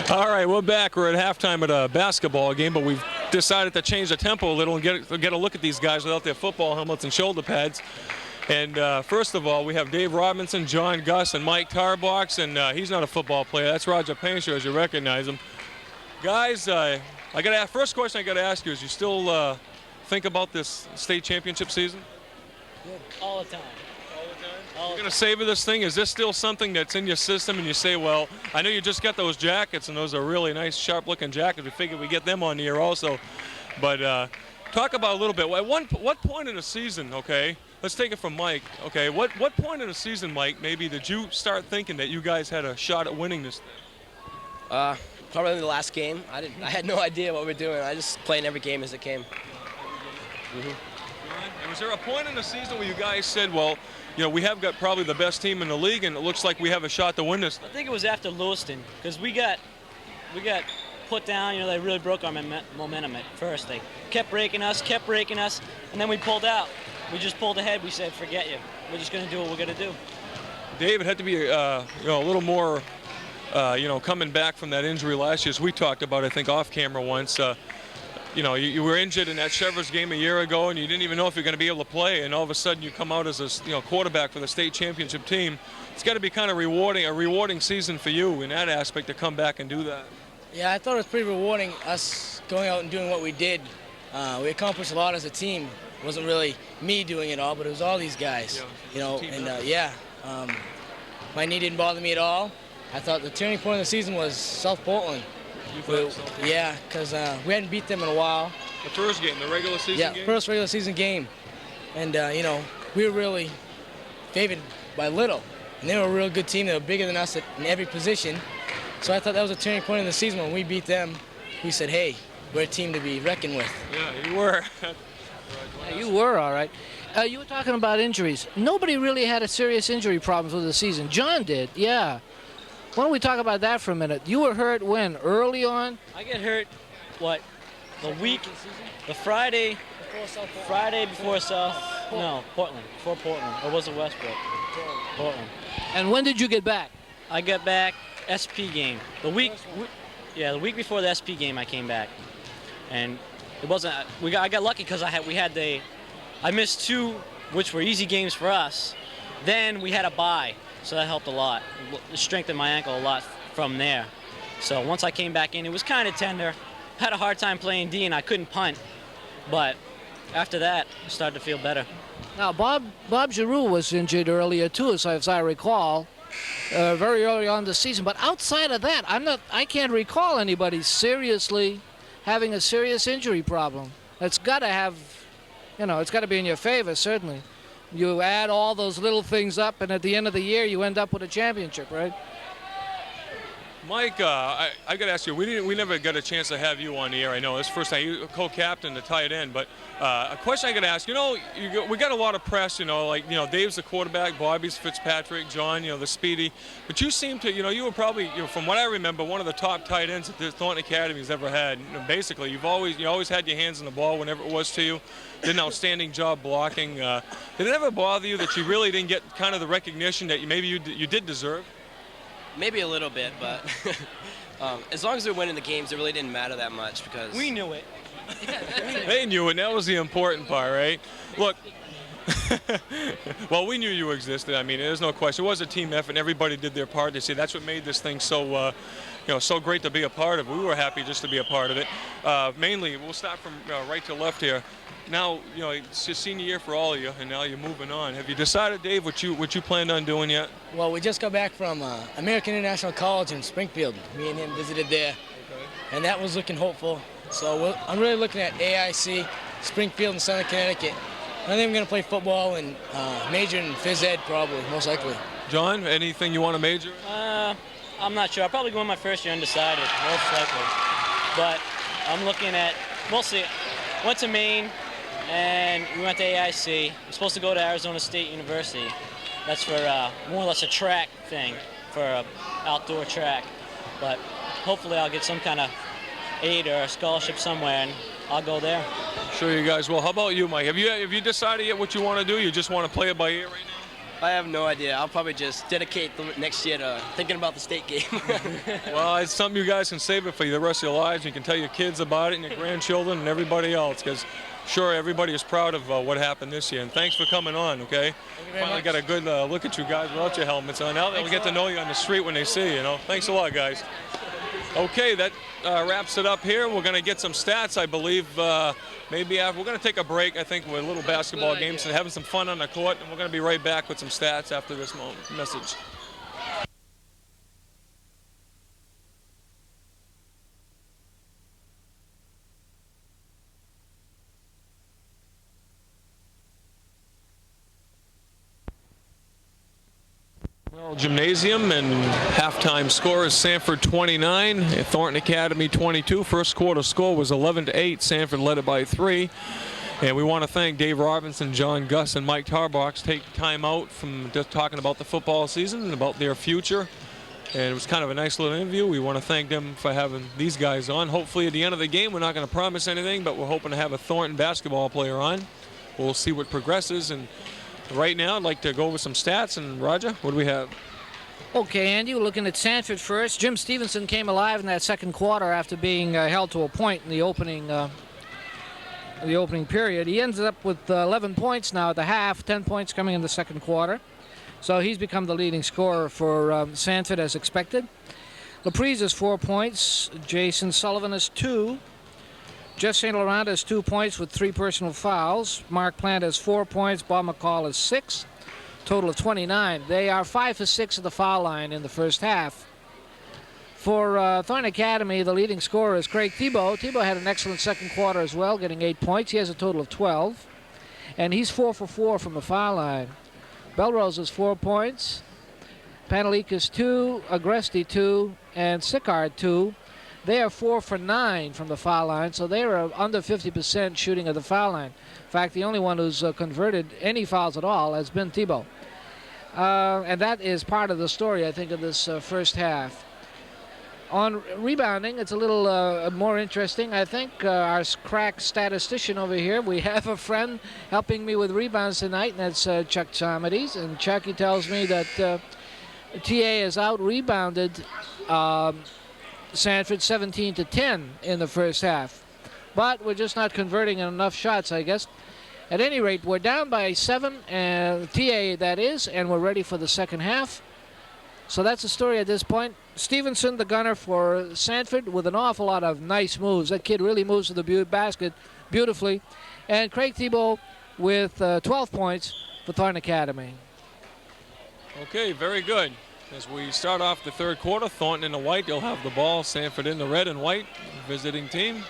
[SPEAKER 1] All right, we're back. We're at halftime at a basketball game, but we've decided to change the tempo a little and get a look at these guys without their football helmets and shoulder pads. And first of all, we have Dave Robinson, John Gus, and Mike Tarbox, and he's not a football player. That's Roger Painchaud, as you recognize him. Guys, first question I got to ask you is: you still think about this state championship season?
[SPEAKER 3] All the time.
[SPEAKER 1] You're going to savor this thing? Is this still something that's in your system and you say, well, I know you just got those jackets, and those are really nice, sharp-looking jackets. We figured we'd get them on the air also. But talk about a little bit. At what point in the season, okay, let's take it from Mike, okay, what point in the season, Mike, maybe did you start thinking that you guys had a shot at winning this thing?
[SPEAKER 3] Probably the last game. I had no idea what we were doing. I just played every game as it came.
[SPEAKER 1] And was there a point in the season where you guys said, well, you know, we have got probably the best team in the league, and it looks like we have a shot to win this thing?
[SPEAKER 4] I think it was after Lewiston, because we got put down. You know, they really broke our momentum at first. They kept breaking us, and then we pulled out. We just pulled ahead. We said, forget you. We're just going to do what we're going to do.
[SPEAKER 1] Dave, it had to be a little more, coming back from that injury last year, as we talked about, I think, off camera once. You were injured in that Chevrolet's game a year ago, and you didn't even know if you're going to be able to play, and all of a sudden you come out as a quarterback for the state championship team. It's got to be kind of a rewarding season for you in that aspect to come back and do that.
[SPEAKER 5] Yeah, I thought it was pretty rewarding, us going out and doing what we did. We accomplished a lot as a team. It wasn't really me doing it all, but it was all these guys. My knee didn't bother me at all. I thought the turning point of the season was South Portland. Yeah, because we hadn't beat them in a while.
[SPEAKER 1] The first game, the regular season game?
[SPEAKER 5] Yeah, first regular season game. And, we were really favored by little. And they were a real good team. They were bigger than us in every position. So I thought that was a turning point in the season when we beat them. We said, hey, we're a team to be reckoned with.
[SPEAKER 1] Yeah, you were.
[SPEAKER 2] Yeah, you were, all right. You were talking about injuries. Nobody really had a serious injury problems with the season. John did, yeah. Why don't we talk about that for a minute? You were hurt when? Early on?
[SPEAKER 4] I get hurt, what, the Friday before South, no, Portland, before Portland, or was it Westbrook? Portland.
[SPEAKER 2] And when did you get back?
[SPEAKER 4] I got back SP game. The week before the SP game I came back. And it wasn't, I got lucky because I missed 2, which were easy games for us. Then we had a bye, so that helped a lot. It strengthened my ankle a lot from there. So once I came back in, it was kind of tender. Had a hard time playing D and I couldn't punt. But after that, I started to feel better.
[SPEAKER 2] Now, Bob Giroux was injured earlier too, as I recall, very early on in the season. But outside of that, I can't recall anybody seriously having a serious injury problem. It's got to have, it's got to be in your favor, certainly. You add all those little things up, and at the end of the year, you end up with a championship, right?
[SPEAKER 1] Mike, I got to ask you, we never got a chance to have you on the air. I know this first time you co-captain, the tight end, but a question I got to ask, we got a lot of press, Dave's the quarterback, Bobby's Fitzpatrick, John, the speedy, but you seem to, you were probably, from what I remember, one of the top tight ends that the Thornton Academy's ever had. Basically, you always had your hands on the ball whenever it was to you. Did an outstanding job blocking. Did it ever bother you that you really didn't get kind of the recognition that maybe you did deserve?
[SPEAKER 3] Maybe a little bit, but as long as they're winning the games, it really didn't matter that much because
[SPEAKER 4] We knew it.
[SPEAKER 1] They knew it, and that was the important part, right? Look, well, we knew you existed. I mean, there's no question. It was a team effort, and everybody did their part. They say that's what made this thing so, so great to be a part of. We were happy just to be a part of it. Mainly, we'll start from right to left here. Now, it's your senior year for all of you, and now you're moving on. Have you decided, Dave, what you planned on doing yet?
[SPEAKER 5] Well, we just got back from American International College in Springfield. Me and him visited there, and that was looking hopeful. So I'm really looking at AIC, Springfield, and Southern Connecticut. I think I'm going to play football and major in phys ed, probably, most likely.
[SPEAKER 1] John, anything you want to major in?
[SPEAKER 4] I'm not sure. I'll probably go in my first year undecided, most likely. But I'm looking at, mostly, went to Maine, and we went to AIC. We're supposed to go to Arizona State University. That's for more or less a track thing, for outdoor track. But hopefully I'll get some kind of aid or a scholarship somewhere, and I'll go there.
[SPEAKER 1] Sure you guys will. How about you, Mike? Have you decided yet what you want to do? You just want to play it by ear right now?
[SPEAKER 3] I have no idea. I'll probably just dedicate the next year to thinking about the state game.
[SPEAKER 1] Well, it's something you guys can save it for the rest of your lives. You can tell your kids about it and your grandchildren and everybody else, because sure, everybody is proud of what happened this year. And thanks for coming on, okay? Finally got a good look at you guys without your helmets on. Now they'll get to know you on the street when they see you, Thanks a lot, guys. Okay, that wraps it up here. We're going to get some stats, I believe. Maybe after, we're going to take a break, I think, with a little basketball games and having some fun on the court. And we're going to be right back with some stats after this message. Linnell Gymnasium, and halftime score is Sanford 29, Thornton Academy 22. First quarter score was 11-8. Sanford led it by 3. And we want to thank Dave Robinson, John Gus, and Mike Tarbox take time out from just talking about the football season and about their future. And it was kind of a nice little interview. We want to thank them for having these guys on. Hopefully at the end of the game, we're not going to promise anything, but we're hoping to have a Thornton basketball player on. We'll see what progresses. And right now, I'd like to go over some stats. And Roger, what do we have?
[SPEAKER 2] Okay, Andy, we're looking at Sanford first. Jim Stevenson came alive in that second quarter after being held to a point in the opening period. He ends up with 11 points now at the half, 10 points coming in the second quarter. So he's become the leading scorer for Sanford as expected. LaPrise has 4 points. Jason Sullivan has 2. Jeff St. Laurent has 2 points with 3 personal fouls. Mark Plant has 4 points. Bob McCall has 6. Total of 29. They are 5 for 6 at the foul line in the first half. For Thornton Academy, the leading scorer is Craig Thibault. Thibault had an excellent second quarter as well, getting 8 points. He has a total of 12. And he's 4 for 4 from the foul line. Belrose has 4 points. Pantelikis 2, Agresti 2, and Sicard 2. They are 4 for 9 from the foul line, so they are under 50% shooting at the foul line. In fact, the only one who's converted any fouls at all has been Thibault. And that is part of the story, I think, of this first half. On rebounding, it's a little more interesting. I think our crack statistician over here, we have a friend helping me with rebounds tonight, and that's Chuck Chamides. And Chucky tells me that TA has out-rebounded Sanford 17-10 in the first half. But we're just not converting enough shots, I guess. At any rate, we're down by 7, TA that is, and we're ready for the second half. So that's the story at this point. Stevenson, the gunner for Sanford, with an awful lot of nice moves. That kid really moves to the basket beautifully. And Craig Thibault with 12 points for Thornton Academy.
[SPEAKER 1] Okay, very good. As we start off the third quarter, Thornton in the white, they'll have the ball. Sanford in the red and white, visiting team.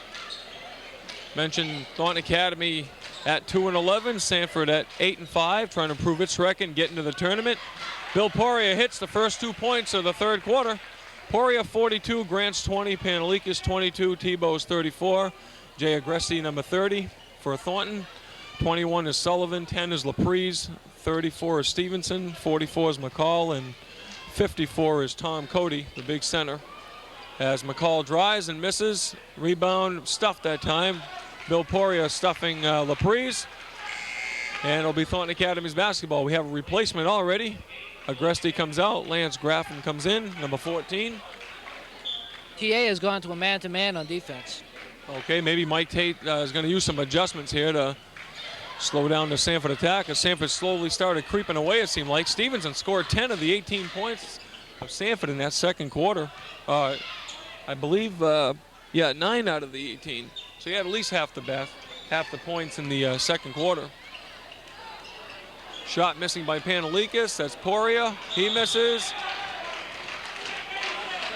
[SPEAKER 1] Mentioned Thornton Academy at 2-11, Sanford at 8-5, trying to improve its record, get into the tournament. Bill Poirier hits the first 2 points of the third quarter. Poirier 42, Grants 20, Pantelikis 22, Thibault's 34. Jay Agresti number 30 for Thornton. 21 is Sullivan, 10 is Laprise, 34 is Stevenson, 44 is McCall, and 54 is Tom Cody, the big center. As McCall drives and misses, rebound stuffed that time. Bill Poirier stuffing Laprise. And it'll be Thornton Academy's basketball. We have a replacement already. Agresti comes out, Lance Graffin comes in, number 14.
[SPEAKER 2] TA has gone to a man-to-man on defense.
[SPEAKER 1] Okay, maybe Mike Tate is going to use some adjustments here to slow down the Sanford attack, as Sanford slowly started creeping away, it seemed like. Stevenson scored 10 of the 18 points of Sanford in that second quarter. I believe, 9 out of the 18. So he had at least half the points in the second quarter. Shot missing by Pantelikis. That's Poirier. He misses.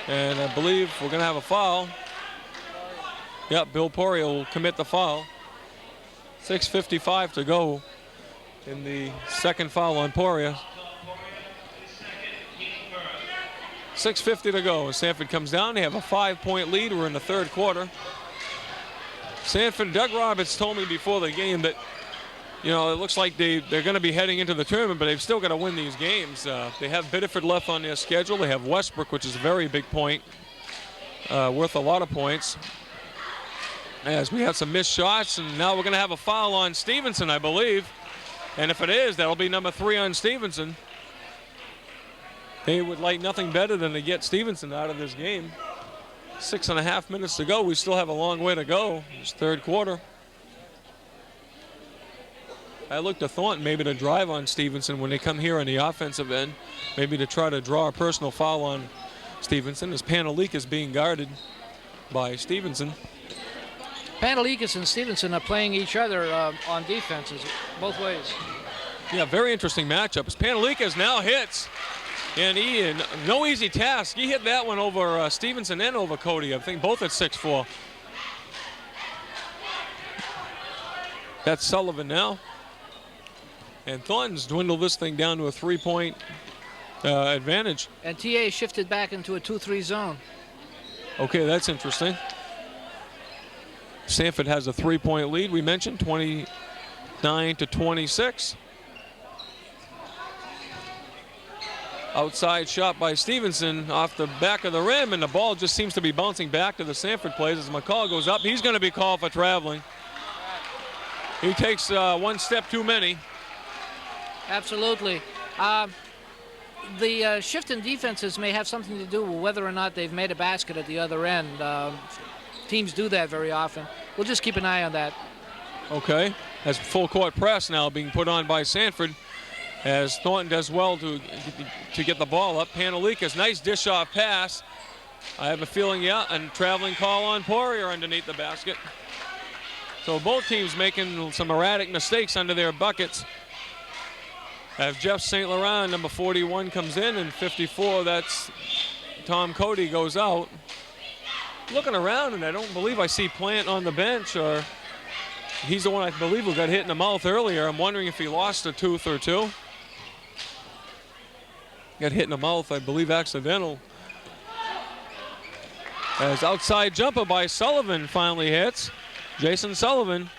[SPEAKER 1] And I believe we're going to have a foul. Yep, Bill Poirier will commit the foul. 6:55 to go in the second foul on Poirier. 6:50 to go as Sanford comes down. They have a 5-point lead. We're in the third quarter. Sanford, Doug Roberts told me before the game that, you know, it looks like they're going to be heading into the tournament, but they've still got to win these games. They have Biddeford left on their schedule. They have Westbrook, which is a very big point, worth a lot of points. As we have some missed shots, and now we're going to have a foul on Stevenson, I believe. And if it is, that'll be number 3 on Stevenson. They would like nothing better than to get Stevenson out of this game. 6.5 minutes to go. We still have a long way to go. It's third quarter. I look to Thornton maybe to drive on Stevenson when they come here on the offensive end. Maybe to try to draw a personal foul on Stevenson, as Pantelikis is being guarded by Stevenson.
[SPEAKER 2] Pantelikis and Stevenson are playing each other on defenses both ways.
[SPEAKER 1] Yeah, very interesting matchup. As Pantelikis now hits, and no easy task. He hit that one over Stevenson and over Cody. I think both at 6'4". That's Sullivan now. And Thornton's dwindled this thing down to a 3-point advantage.
[SPEAKER 2] And TA shifted back into a 2-3 zone.
[SPEAKER 1] Okay, that's interesting. Sanford has a 3-point lead. We mentioned 29-26. Outside shot by Stevenson off the back of the rim, and the ball just seems to be bouncing back to the Sanford players as McCall goes up. He's going to be called for traveling. He takes one step too many.
[SPEAKER 2] Absolutely. The shift in defenses may have something to do with whether or not they've made a basket at the other end. Teams do that very often. We'll just keep an eye on that.
[SPEAKER 1] Okay. That's full court press now being put on by Sanford, as Thornton does well to get the ball up. Pantelikis, nice dish off pass. I have a feeling, a traveling call on Poirier underneath the basket. So both teams making some erratic mistakes under their buckets. As Jeff St. Laurent, number 41, comes in, and 54, that's Tom Cody, goes out. Looking around, and I don't believe I see Plant on the bench, or he's the one I believe who got hit in the mouth earlier. I'm wondering if he lost a tooth or two. Got hit in the mouth, I believe accidental. As outside jumper by Sullivan finally hits. Jason Sullivan.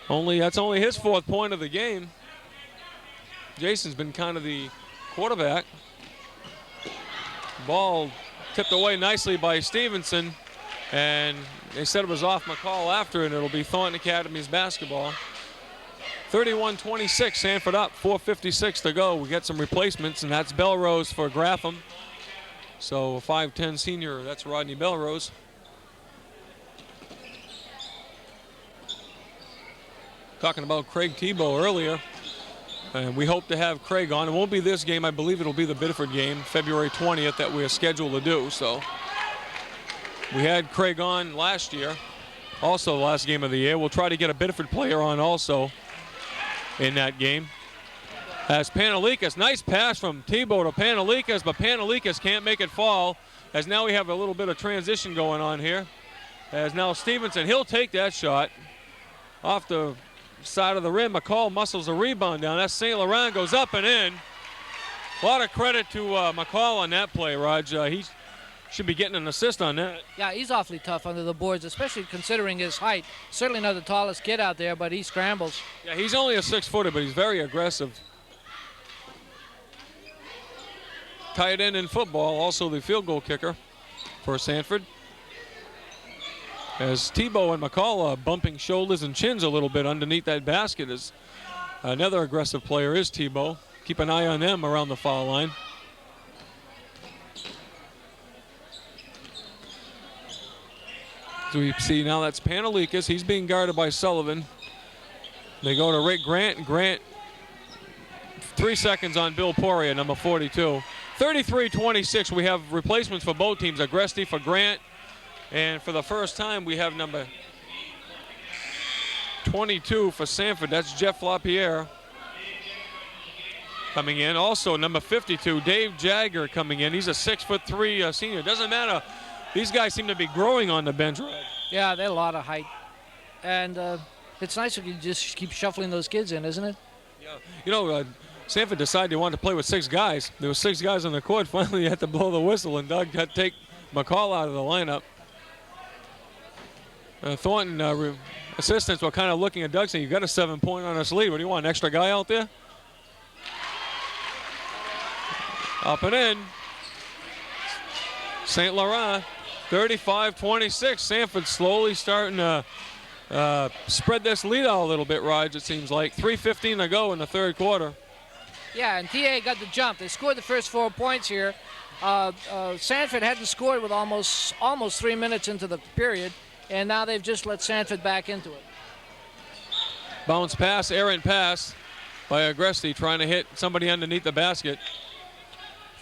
[SPEAKER 1] That's only his 4th point of the game. Jason's been kind of the quarterback. Ball tipped away nicely by Stevenson. And they said it was off McCall after, and it'll be Thornton Academy's basketball. 31-26, Sanford up, 4:56 to go. We get some replacements, and that's Belrose for Graffham. So a 5'10 senior, that's Rodney Belrose. Talking about Craig Tebow earlier, and we hope to have Craig on. It won't be this game. I believe it'll be the Biddeford game, February 20th, that we're scheduled to do. So we had Craig on last year, also the last game of the year. We'll try to get a Biddeford player on also in that game. As Panalikas, nice pass from Tebow to Panalikas, but Panalikas can't make it fall, as now we have a little bit of transition going on here. As now Stevenson, he'll take that shot off the side of the rim. McCall muscles a rebound down. That St. Laurent goes up and in. A lot of credit to McCall on that play, Raj. He should be getting an assist on that.
[SPEAKER 2] Yeah, he's awfully tough under the boards, especially considering his height. Certainly not the tallest kid out there, but he scrambles.
[SPEAKER 1] Yeah, he's only a 6-footer, but he's very aggressive. Tight end in football, also the field goal kicker for Sanford. As Tebow and McCall bumping shoulders and chins a little bit underneath that basket. As another aggressive player is Tebow. Keep an eye on them around the foul line. So we see now that's Panalikas. He's being guarded by Sullivan. They go to Rick Grant, and Grant 3 seconds on Bill Poirier, number 42. 33-26, we have replacements for both teams. Agresti for Grant, and for the first time we have number 22 for Sanford. That's Jeff LaPierre coming in. Also number 52, Dave Jagger coming in. He's a 6'3" senior. Doesn't matter. These guys seem to be growing on the bench, right?
[SPEAKER 2] Yeah, they're a lot of height. And it's nice if you just keep shuffling those kids in, isn't it?
[SPEAKER 1] Yeah. You know, Sanford decided they wanted to play with 6 guys. There were 6 guys on the court. Finally, you had to blow the whistle, and Doug had to take McCall out of the lineup. Thornton assistants were kind of looking at Doug saying, "You got a 7-point on us lead. What do you want, an extra guy out there?" Up and in. St. Laurent, 35-26. Sanford slowly starting to spread this lead out a little bit, Raj, it seems like. 3:15 to go in the third quarter.
[SPEAKER 2] Yeah, and TA got the jump. They scored the first 4 points here. Sanford hadn't scored with almost 3 minutes into the period, and now they've just let Sanford back into it.
[SPEAKER 1] Bounce pass, errant pass by Agresti, trying to hit somebody underneath the basket.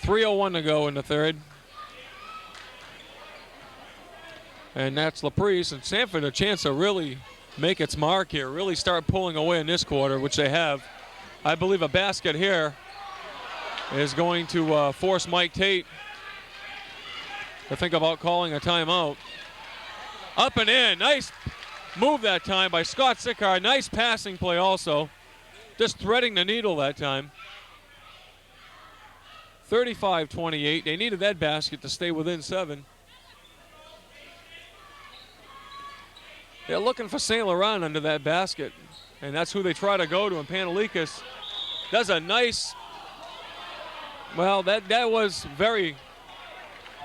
[SPEAKER 1] 3:01 to go in the third. And that's LaPrice, and Sanford a chance to really make its mark here, really start pulling away in this quarter, which they have. I believe a basket here is going to force Mike Tate to think about calling a timeout. Up and in, nice move that time by Scott Sickard. Nice passing play also, just threading the needle that time. 35-28, they needed that basket to stay within 7. They're looking for St. Laurent under that basket, and that's who they try to go to. And Panalikas does a nice, well, that was very,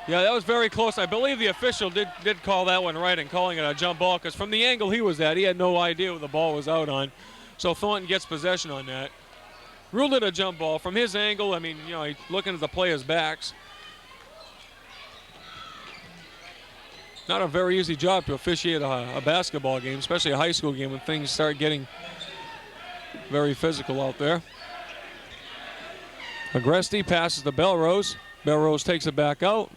[SPEAKER 1] yeah, that was very close. I believe the official did call that one right in calling it a jump ball, because from the angle he was at, he had no idea what the ball was out on. So Thornton gets possession on that. Ruled it a jump ball. From his angle, I mean, you know, he's looking at the players' backs. Not a very easy job to officiate a basketball game, especially a high school game when things start getting very physical out there. Agresti passes to Belrose. Belrose takes it back out.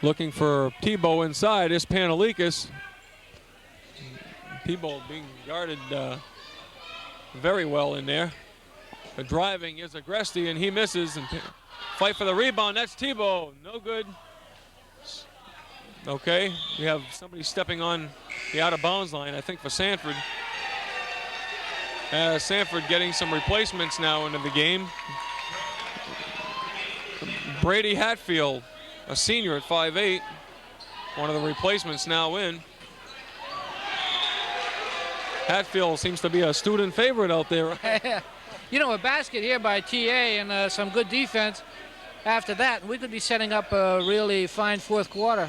[SPEAKER 1] Looking for Tebow inside is Panalikas. Tebow being guarded very well in there. The driving is Agresti, and he misses. And fight for the rebound. That's Tebow. No good. Okay, we have somebody stepping on the out-of-bounds line, I think, for Sanford. Sanford getting some replacements now into the game. Brady Hatfield, a senior at 5'8", one of the replacements now in. Hatfield seems to be a student favorite out there.
[SPEAKER 2] You know, a basket here by TA and some good defense after that, we could be setting up a really fine fourth quarter.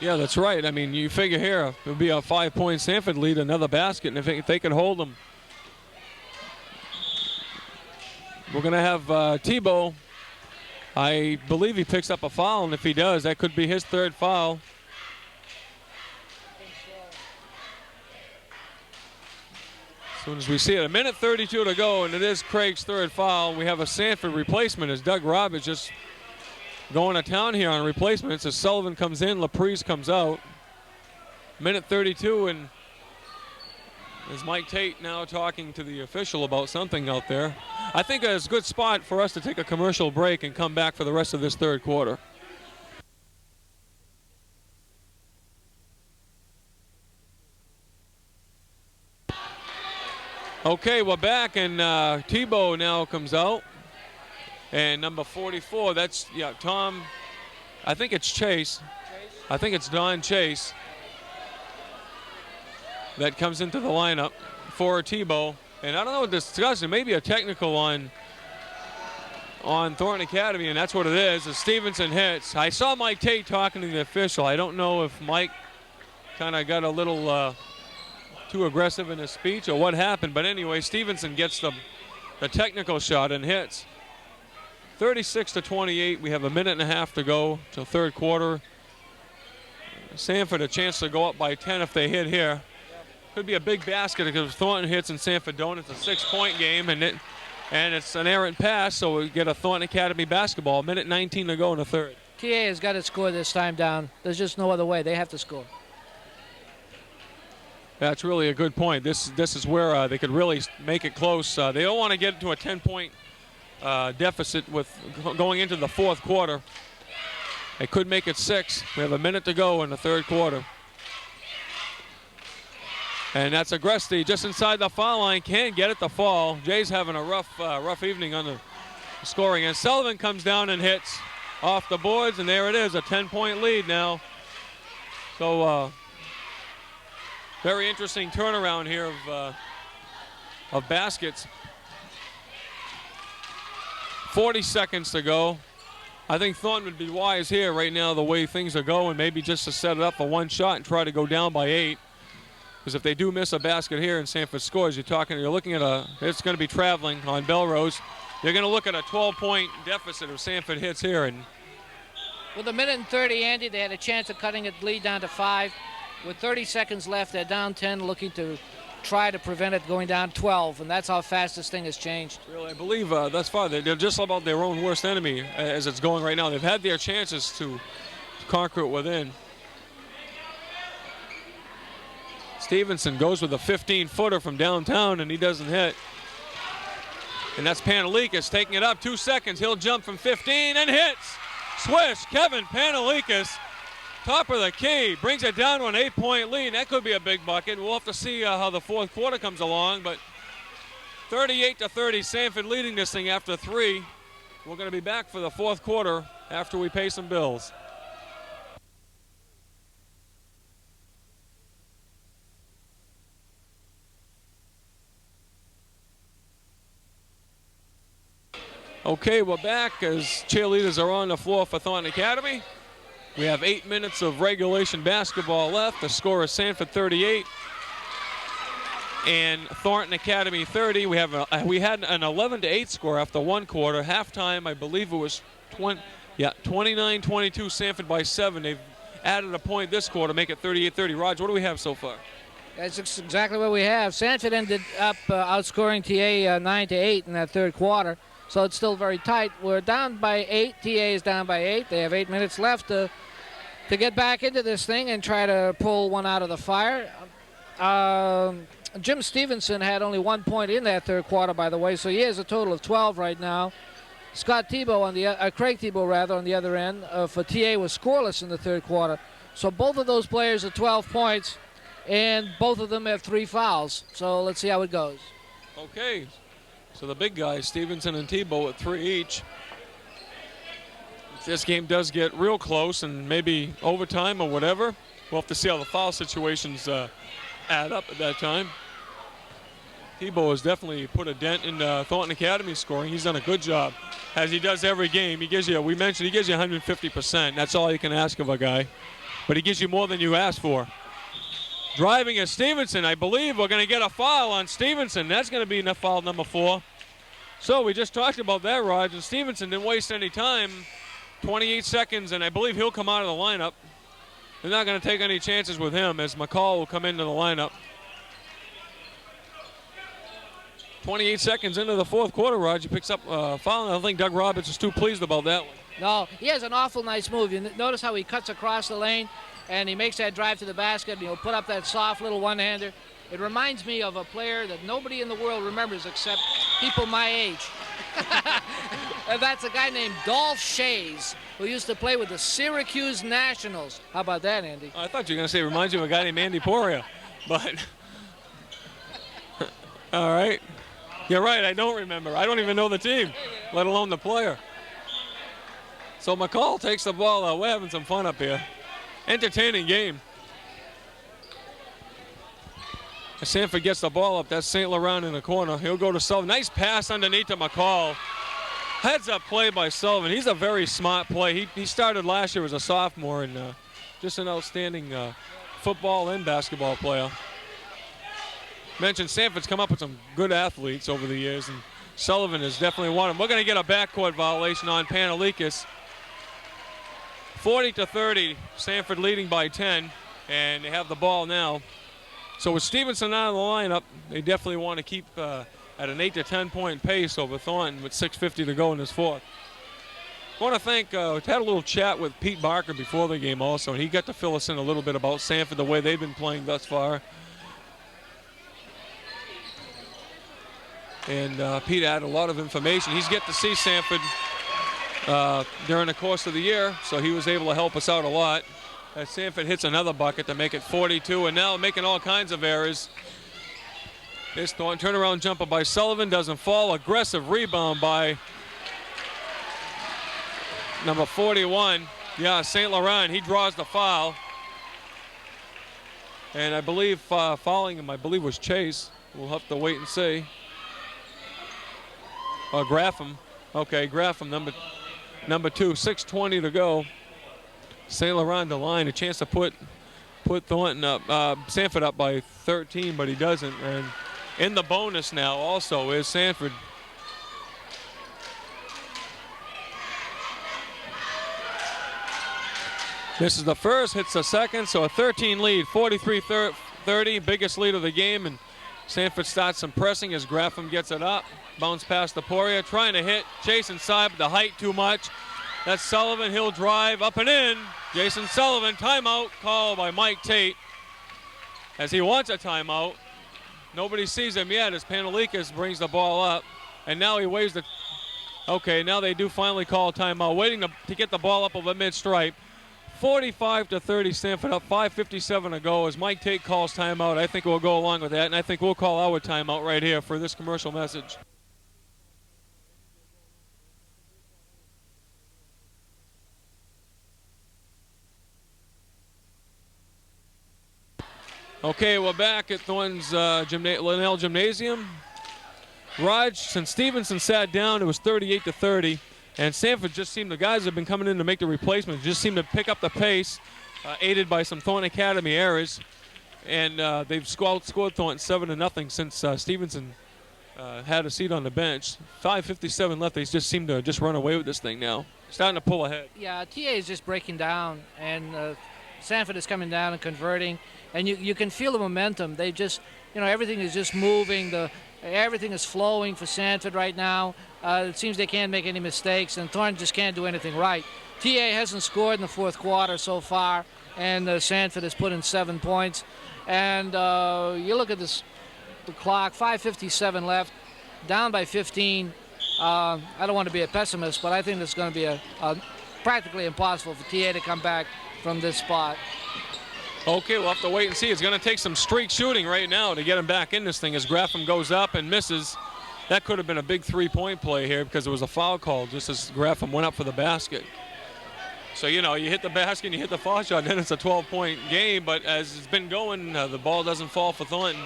[SPEAKER 1] Yeah, that's right. I mean, you figure here, it would be a 5-point Sanford lead, another basket, and if they could hold them. We're going to have Tebow. I believe he picks up a foul, and if he does, that could be his third foul. As soon as we see it, 1:32 to go, and it is Craig's third foul. We have a Sanford replacement as Doug Roberts just going to town here on replacements as Sullivan comes in, Laprise comes out. 1:32, and there's Mike Tate now talking to the official about something out there. I think it's a good spot for us to take a commercial break and come back for the rest of this third quarter. Okay, we're back, and Tebow now comes out. And number 44, that's, yeah, Tom, I think it's Chase. I think it's Don Chase that comes into the lineup for Tebow. And I don't know what this discussion, maybe a technical on Thornton Academy, and that's what it is. As Stevenson hits. I saw Mike Tate talking to the official. I don't know if Mike kind of got a little too aggressive in his speech or what happened, but anyway, Stevenson gets the technical shot and hits. 36-28. We have a minute and a half to go till third quarter. Sanford a chance to go up by 10 if they hit here. Could be a big basket because Thornton hits and Sanford don't. It's a 6-point game, and it's an errant pass, so we get a Thornton Academy basketball. 1:19 to go in the third.
[SPEAKER 2] TA has got to score this time down. There's just no other way. They have to score.
[SPEAKER 1] That's really a good point. This is where they could really make it close. They don't want to get into a 10-point deficit with going into the fourth quarter. They could make it 6. We have a minute to go in the third quarter. And that's Agresti just inside the foul line. Can't get it to fall. Jay's having a rough evening on the scoring. And Sullivan comes down and hits off the boards, and there it is, a 10-point lead now. So very interesting turnaround here of baskets. 40 seconds to go. I think Thornton would be wise here right now the way things are going, maybe just to set it up for one shot and try to go down by 8. Because if they do miss a basket here and Sanford scores, you're looking at it's going to be traveling on Belrose. You're going to look at a 12-point deficit if Sanford hits here. And
[SPEAKER 2] with a minute and 30, Andy, they had a chance of cutting the lead down to 5. With 30 seconds left, they're down 10, looking to try to prevent it going down 12, and that's how fast this thing has changed. Really,
[SPEAKER 1] I believe thus far they're just about their own worst enemy as it's going right now. They've had their chances to conquer it within. Stevenson goes with a 15-footer from downtown, and he doesn't hit. And that's Panelikas taking it up. 2 seconds. He'll jump from 15 and hits. Swish. Kevin Panelikas, top of the key, brings it down to an 8-point lead. That could be a big bucket. We'll have to see how the fourth quarter comes along. But 38-30, Sanford leading this thing after 3. We're going to be back for the fourth quarter after we pay some bills. Okay, we're back as cheerleaders are on the floor for Thornton Academy. We have 8 minutes of regulation basketball left. The score is Sanford 38 and Thornton Academy 30. We had an 11-8 score after one quarter. Halftime, I believe it was 29-22. Sanford by 7. They've added a point this quarter, make it 38-30. Roger, what do we have so far?
[SPEAKER 2] That's exactly what we have. Sanford ended up outscoring TA 9-8 in that third quarter. So it's still very tight. We're down by 8. TA is down by 8. They have 8 minutes left to get back into this thing and try to pull one out of the fire. Jim Stevenson had only 1 point in that third quarter, by the way, so he has a total of 12 right now. Craig Tebow rather on the other end for TA was scoreless in the third quarter. So both of those players are 12 points, and both of them have 3 fouls. So let's see how it goes.
[SPEAKER 1] Okay. So the big guys, Stevenson and Tebow, at 3 each. this game does get real close and maybe overtime or whatever, we'll have to see how the foul situations add up at that time. Tebow has definitely put a dent in Thornton Academy scoring. He's done a good job, as he does every game. He gives you, we mentioned, he gives you 150%. That's all you can ask of a guy. But he gives you more than you ask for. Driving is Stevenson. I believe we're going to get a foul on Stevenson. That's going to be enough foul number 4. So we just talked about that, Raj, and Stevenson didn't waste any time. 28 seconds, and I believe he'll come out of the lineup. They're not going to take any chances with him, as McCall will come into the lineup. 28 seconds into the fourth quarter, Roger picks up foul. I don't think Doug Roberts is too pleased about that one.
[SPEAKER 2] No, he has an awful nice move. You notice how he cuts across the lane and he makes that drive to the basket and he'll put up that soft little one-hander. It reminds me of a player that nobody in the world remembers except people my age. And that's a guy named Dolph Shays, who used to play with the Syracuse Nationals. How about that, Andy?
[SPEAKER 1] I thought you were going to say it reminds you of a guy named Andy Poirier, but all right. You're right, I don't remember. I don't even know the team, let alone the player. So McCall takes the ball. We're having some fun up here. Entertaining game. As Sanford gets the ball up, that's St. Laurent in the corner. He'll go to Sullivan. Nice pass underneath to McCall. Heads up play by Sullivan. He's a very smart play. He started last year as a sophomore and just an outstanding football and basketball player. Mentioned Sanford's come up with some good athletes over the years, and Sullivan is definitely one of them. We're going to get a backcourt violation on Pantelikis. 40-30, Sanford leading by 10, and they have the ball now. So with Stevenson out of the lineup, they definitely want to keep at an 8 to 10 point pace over Thornton with 6:50 to go in this fourth. I want to thank, we had a little chat with Pete Barker before the game also, and he got to fill us in a little bit about Sanford, the way they've been playing thus far. And Pete had a lot of information. He's get to see Sanford during the course of the year, so he was able to help us out a lot. As Sanford hits another bucket to make it 42, and now making all kinds of errors. This turnaround jumper by Sullivan doesn't fall. Aggressive rebound by number 41. Yeah, St. Laurent, he draws the foul. And I believe fouling him, was Chase. We'll have to wait and see. Graffam. Okay, Graffam, number 2, 6:20 to go. St. Laurent the line, a chance to put Thornton up, Sanford up by 13, but he doesn't. And in the bonus now also is Sanford. This is the first, hits the second, so a 13 lead, 43-30, biggest lead of the game, and Sanford starts some pressing as Graffam gets it up. Bounce past the Poirier, trying to hit, Chase inside, but the height too much. That's Sullivan, he'll drive up and in. Jason Sullivan, timeout called by Mike Tate. As he wants a timeout. Nobody sees him yet as Pantelikis brings the ball up. And now he waves the, okay, now they do finally call a timeout, waiting to get the ball up over mid-stripe. 45-30, Sanford up, 5:57 to go as Mike Tate calls timeout. I think we'll go along with that, and I think we'll call our timeout right here for this commercial message. Okay, we're back at Thornton's Linnell Gymnasium. Raj, since Stevenson sat down, it was 38-30. And Sanford just seemed, the guys have been coming in to make the replacements, just seemed to pick up the pace, aided by some Thornton Academy errors. And they've scored Thornton 7-0 since Stevenson had a seat on the bench. 5:57 left. They just seem to just run away with this thing now. Starting to pull ahead.
[SPEAKER 2] Yeah, TA is just breaking down, and Sanford is coming down and converting. And you can feel the momentum. They just, everything is just moving. Everything is flowing for Sanford right now. It seems they can't make any mistakes, and Thornton just can't do anything right. TA hasn't scored in the fourth quarter so far, and Sanford has put in 7 points. And you look at the clock, 5:57 left, down by 15. I don't want to be a pessimist, but I think it's going to be practically impossible for TA to come back from this spot.
[SPEAKER 1] Okay, we'll have to wait and see. It's going to take some streak shooting right now to get him back in this thing as Graffam goes up and misses. That could have been a big three-point play here because it was a foul call just as Graffam went up for the basket. So, you know, you hit the basket and you hit the foul shot, and then it's a 12-point game. But as it's been going, the ball doesn't fall for Thornton.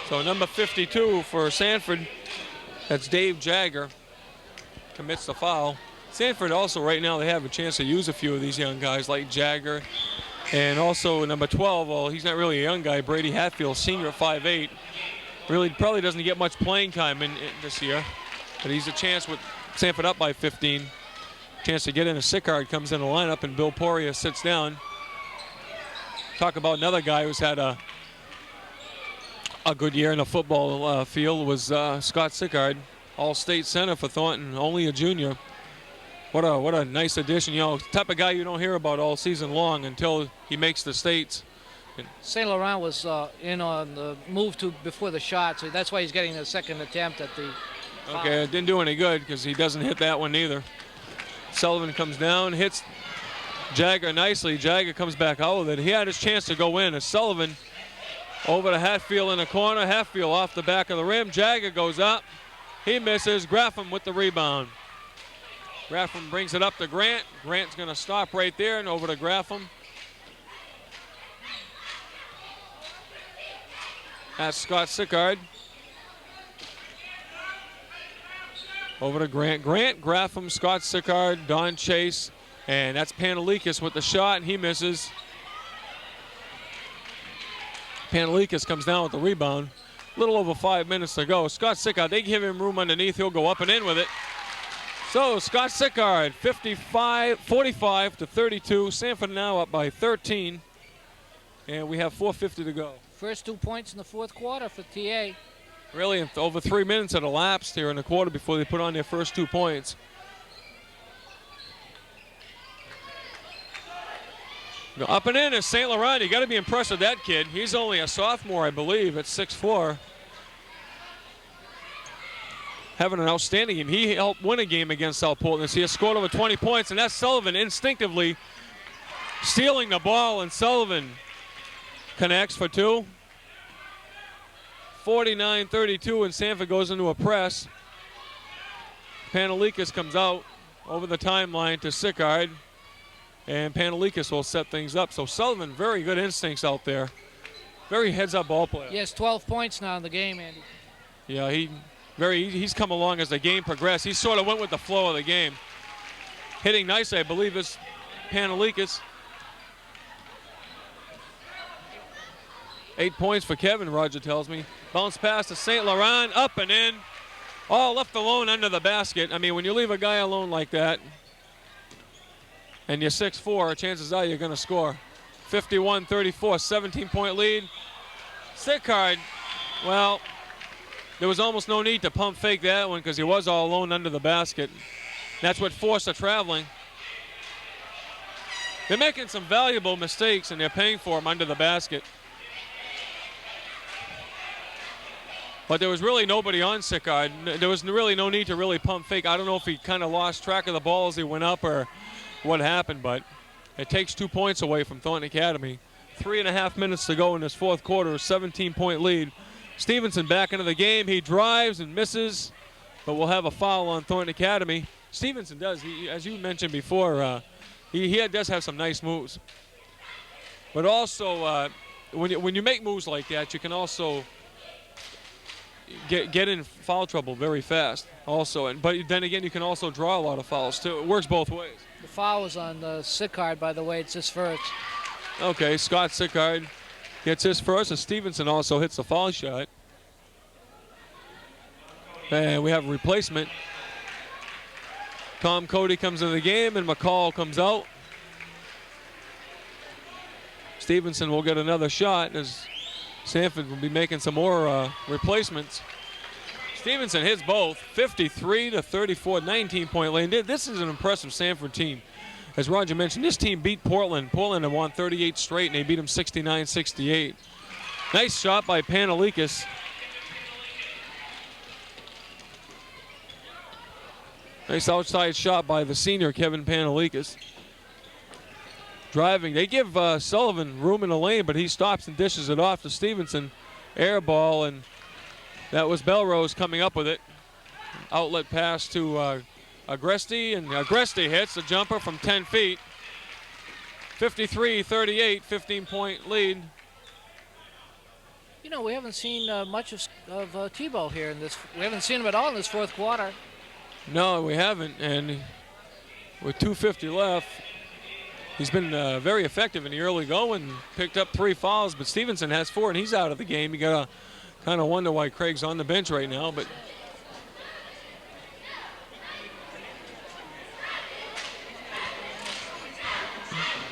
[SPEAKER 1] So number 52 for Sanford, that's Dave Jagger, commits the foul. Sanford also right now, they have a chance to use a few of these young guys like Jagger. And also number 12, well, he's not really a young guy, Brady Hatfield, senior at 5'8". Really probably doesn't get much playing time in this year. But he's a chance with Sanford up by 15. Chance to get in. A Sickard comes in the lineup and Bill Poirier sits down. Talk about another guy who's had a good year in the football field was Scott Sickard, all-state center for Thornton, only a junior. What a nice addition, you know, type of guy you don't hear about all season long until he makes the states.
[SPEAKER 2] St. Laurent was in on the move to before the shot, so that's why he's getting the second attempt at the foul.
[SPEAKER 1] Okay, it didn't do any good because he doesn't hit that one either. Sullivan comes down, hits Jagger nicely. Jagger comes back out with it. He had his chance to go in as Sullivan over to Hatfield in the corner. Hatfield off the back of the rim. Jagger goes up. He misses. Graffam with the rebound. Graffam brings it up to Grant. Grant's going to stop right there and over to Graffam. That's Scott Sickard. Over to Grant. Grant, Graffam, Scott Sickard, Don Chase, and that's Pantelikis with the shot, and he misses. Pantelikis comes down with the rebound. A little over 5 minutes to go. Scott Sickard, they give him room underneath. He'll go up and in with it. So Scott Sickard, 45 to 32. Sanford now up by 13. And we have 4:50 to go.
[SPEAKER 2] First 2 points in the fourth quarter for TA.
[SPEAKER 1] Really, over 3 minutes had elapsed here in the quarter before they put on their first 2 points. Up and in is St. Laurent. You got to be impressed with that kid. He's only a sophomore, I believe, at 6'4". Having an outstanding game. He helped win a game against South Portland. He has scored over 20 points, and that's Sullivan instinctively stealing the ball, and Sullivan connects for two. 49-32, and Sanford goes into a press. Pantelikis comes out over the timeline to Sickard, and Pantelikis will set things up. So Sullivan, very good instincts out there. Very heads-up ball player.
[SPEAKER 2] He has 12 points now in the game, Andy.
[SPEAKER 1] Yeah, he's come along as the game progressed. He sort of went with the flow of the game. Hitting nicely, I believe, is Pantelikis. 8 points for Kevin, Roger tells me. Bounce pass to St. Laurent, up and in. All left alone under the basket. I mean, when you leave a guy alone like that, and you're 6'4", chances are you're going to score. 51-34, 17-point lead. Sickard, well, there was almost no need to pump fake that one because he was all alone under the basket. That's what forced the traveling. They're making some valuable mistakes, and they're paying for them under the basket. But there was really nobody on Sickard. There was really no need to really pump fake. I don't know if he kind of lost track of the ball as he went up or what happened, but it takes 2 points away from Thornton Academy. 3.5 minutes to go in this fourth quarter, a 17-point lead. Stevenson back into the game. He drives and misses, but we'll have a foul on Thornton Academy. Stevenson does, as you mentioned before, he does have some nice moves. But also, when you make moves like that, you can also get in foul trouble very fast also. But then again, you can also draw a lot of fouls too. It works both ways.
[SPEAKER 2] The foul was on Sickard, by the way. It's his first.
[SPEAKER 1] Okay, Scott Sickard gets his first, and Stevenson also hits the foul shot. And we have a replacement. Tom Cody comes into the game, and McCall comes out. Stevenson will get another shot as Sanford will be making some more replacements. Stevenson hits both, 53-34, 19-point lead. This is an impressive Sanford team. As Roger mentioned, this team beat Portland. Portland had won 38 straight, and they beat them 69-68. Nice shot by Pantelikis. Nice outside shot by the senior, Kevin Pantelikis. Driving. They give Sullivan room in the lane, but he stops and dishes it off to Stevenson. Air ball, and that was Belrose coming up with it. Outlet pass to Agresti, and Agresti hits a jumper from 10 feet. 53-38, 15-point lead.
[SPEAKER 2] You know, we haven't seen much of Tebow here in this. We haven't seen him at all in this fourth quarter.
[SPEAKER 1] No, we haven't, and with 2:50 left, he's been very effective in the early going. Picked up 3 fouls, but Stevenson has 4, and he's out of the game. You gotta kind of wonder why Craig's on the bench right now, but.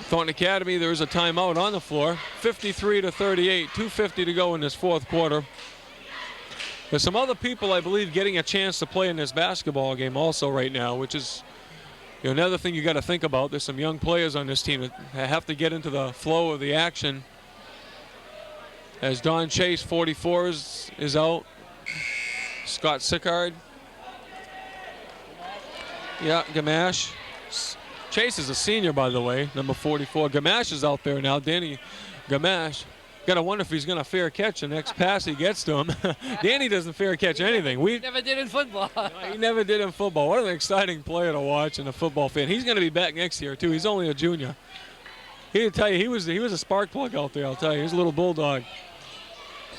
[SPEAKER 1] Thornton Academy, there is a timeout on the floor. 53-38, 2:50 to go in this fourth quarter. There's some other people, I believe, getting a chance to play in this basketball game also right now, which is another thing you got to think about. There's some young players on this team that have to get into the flow of the action. As Don Chase, 44, is out. Scott Sickard. Yeah, Gamache. Chase is a senior, by the way, number 44. Gamache is out there now. Danny Gamache. Got to wonder if he's going to fair catch the next pass he gets to him. Danny doesn't fair catch anything.
[SPEAKER 2] He never did in football.
[SPEAKER 1] No, he never did in football. What an exciting player to watch and a football fan. He's going to be back next year, too. He's only a junior. He'll tell you, he was a spark plug out there, I'll tell you. He's a little bulldog.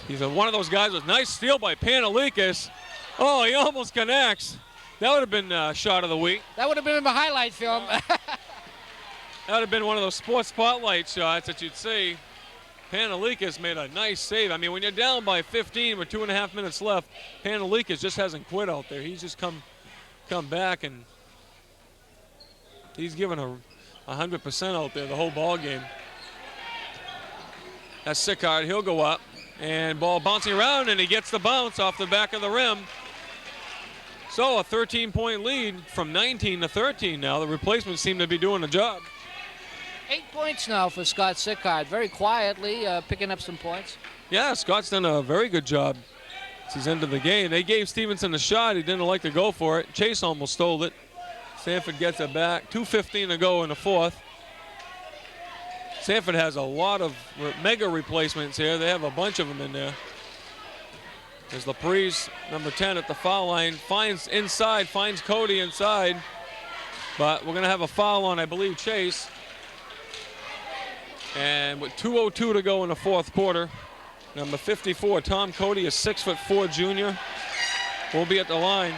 [SPEAKER 1] He's one of those guys with nice steal by Panelikas. Oh, he almost connects. That would have been shot of the week.
[SPEAKER 2] That would have been in the highlight film.
[SPEAKER 1] That would have been one of those sports spotlight shots that you'd see. Panelikas made a nice save. I mean, when you're down by 15 with 2.5 minutes left, Panelikas just hasn't quit out there. He's just come back, and he's given 100% out there the whole ball game. That's Sickard. He'll go up, and ball bouncing around, and he gets the bounce off the back of the rim. So a 13-point lead from 19 to 13 now. The replacements seem to be doing the job.
[SPEAKER 2] 8 points now for Scott Sickard. Very quietly picking up some points.
[SPEAKER 1] Yeah, Scott's done a very good job since the end of the game. They gave Stevenson a shot. He didn't like to go for it. Chase almost stole it. Sanford gets it back. 2:15 to go in the fourth. Sanford has a lot of mega replacements here. They have a bunch of them in there. There's Laprise, number 10 at the foul line. Finds Cody inside. But we're going to have a foul on, I believe, Chase. And with 2:02 to go in the fourth quarter, number 54, Tom Cody, a 6'4" junior, will be at the line.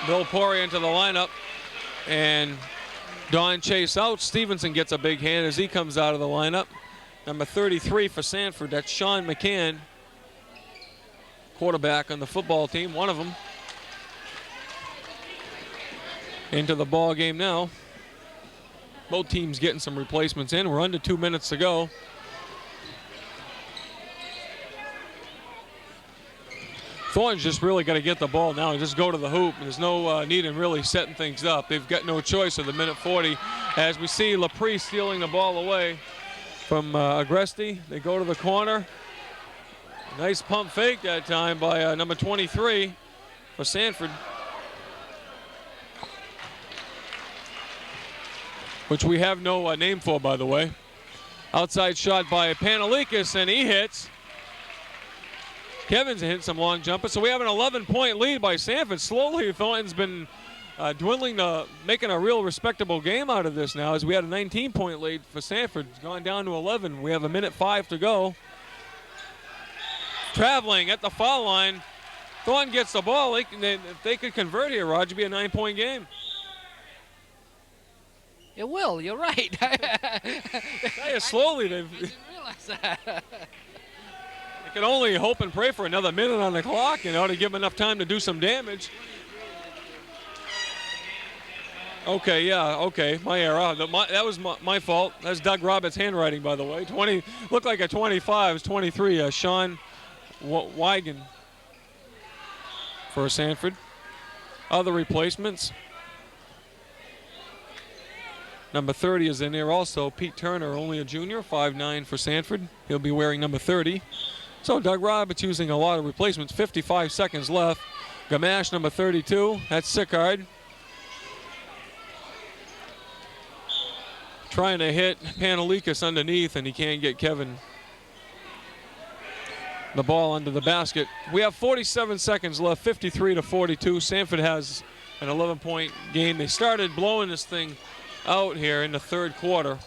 [SPEAKER 1] Bill Poirier into the lineup. And Don Chase out. Stevenson gets a big hand as he comes out of the lineup. Number 33 for Sanford, that's Sean McCann, quarterback on the football team, one of them. Into the ball game now. Both teams getting some replacements in. We're under 2 minutes to go. Thornton's just really got to get the ball now and just go to the hoop. There's no need in really setting things up. They've got no choice with the minute 40. As we see Laprise stealing the ball away from Agresti. They go to the corner. Nice pump fake that time by number 23 for Sanford, which we have no name for, by the way. Outside shot by Panelikas, and he hits. Kevin's hit some long jumpers, so we have an 11-point lead by Sanford. Slowly, Thornton's been dwindling to making a real respectable game out of this now, as we had a 19-point lead for Sanford. It's gone down to 11. We have a minute 5 to go. Traveling at the foul line. Thornton gets the ball. If they could convert here, Roger, it'd be a 9-point game.
[SPEAKER 2] It will. You're right.
[SPEAKER 1] Slowly,
[SPEAKER 2] I didn't realize that.
[SPEAKER 1] They can only hope and pray for another minute on the clock, to give them enough time to do some damage. Okay, my error. That was my fault. That's Doug Roberts' handwriting, by the way. 20 looked like a 25. It was 23. Sean Wigan for Sanford. Other replacements. Number 30 is in there also. Pete Turner, only a junior, 5'9" for Sanford. He'll be wearing number 30. So Doug Roberts using a lot of replacements. 55 seconds left. Gamache, number 32. That's Sickard. Trying to hit Panelikas underneath, and he can't get Kevin. the ball under the basket. We have 47 seconds left, 53-42. Sanford has an 11-point game. They started blowing this thing out here in the third quarter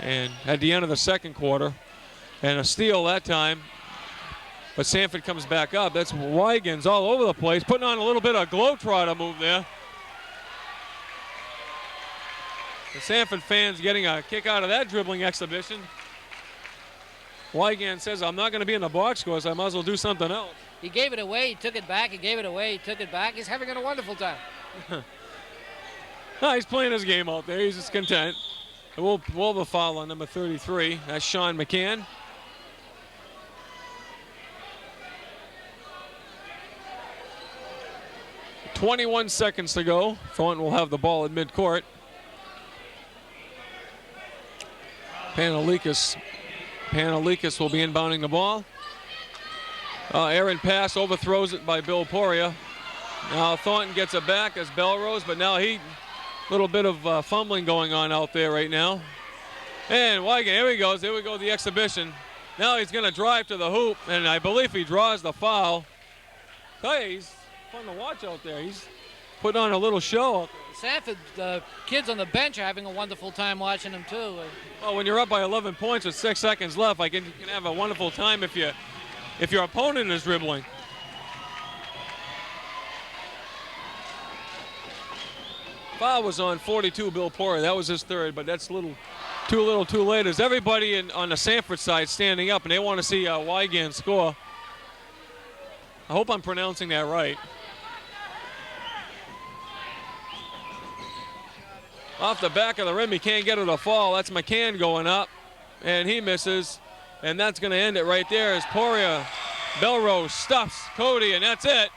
[SPEAKER 1] and at the end of the second quarter. And a steal that time. But Sanford comes back up. That's Huygens all over the place, putting on a little bit of globetrotter move there. The Sanford fans getting a kick out of that dribbling exhibition. Huygens says, I'm not going to be in the box score, so I might as well do something else.
[SPEAKER 2] He gave it away, he took it back, he gave it away, he took it back. He's having a wonderful time.
[SPEAKER 1] He's playing his game out there. He's just content. We'll have a foul on number 33. That's Sean McCann. .21 seconds to go. Thornton will have the ball at midcourt. Panelikis will be inbounding the ball. Aaron pass, overthrows it by Bill Poirier. Now Thornton gets it back as Belrose, but now little bit of fumbling going on out there right now. And Huygens, here he goes, the exhibition. Now he's gonna drive to the hoop, and I believe he draws the foul. Hey, he's fun to watch out there. He's putting on a little show out there.
[SPEAKER 2] Sanford, the kids on the bench are having a wonderful time watching him too.
[SPEAKER 1] Well, when you're up by 11 points with 6 seconds left, you can have a wonderful time if your opponent is dribbling. Foul was on 42, Bill Poirier. That was his third, but that's too little too late. As everybody on the Sanford side standing up, and they want to see Huygens score. I hope I'm pronouncing that right. Off the back of the rim, he can't get it to fall. That's McCann going up, and he misses. And that's going to end it right there as Poirier, Belrose stuffs Cody, and that's it.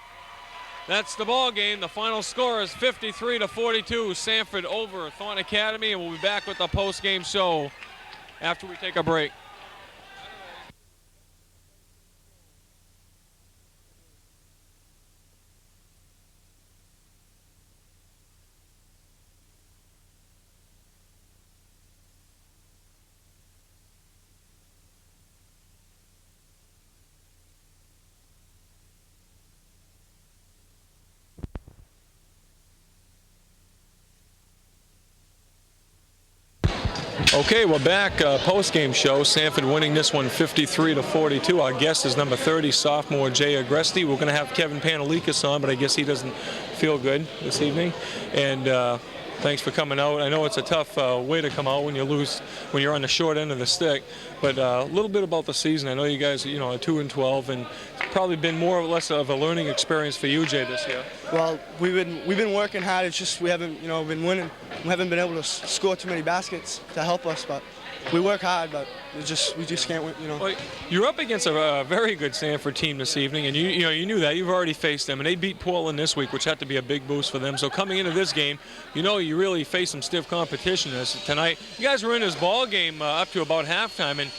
[SPEAKER 1] That's the ball game. The final score is 53-42. Sanford over Thornton Academy, and we'll be back with the post-game show after we take a break. Okay, we're back. Post-game show. Sanford winning this one 53-42. Our guest is number 30, sophomore Jay Agresti. We're going to have Kevin Panelikis on, but I guess he doesn't feel good this evening. And thanks for coming out. I know it's a tough way to come out when you're on the short end of the stick. But a little bit about the season. I know you guys, are 2-12, and it's probably been more or less of a learning experience for you, Jay, this year.
[SPEAKER 6] Well, we've been working hard. It's just we haven't, been winning. We haven't been able to score too many baskets to help us, but we work hard, but we just can't win,
[SPEAKER 1] Well, you're up against a very good Sanford team this evening, and you knew that. You've already faced them, and they beat Portland this week, which had to be a big boost for them. So coming into this game, you really face some stiff competition tonight. You guys were in this ball game up to about halftime, and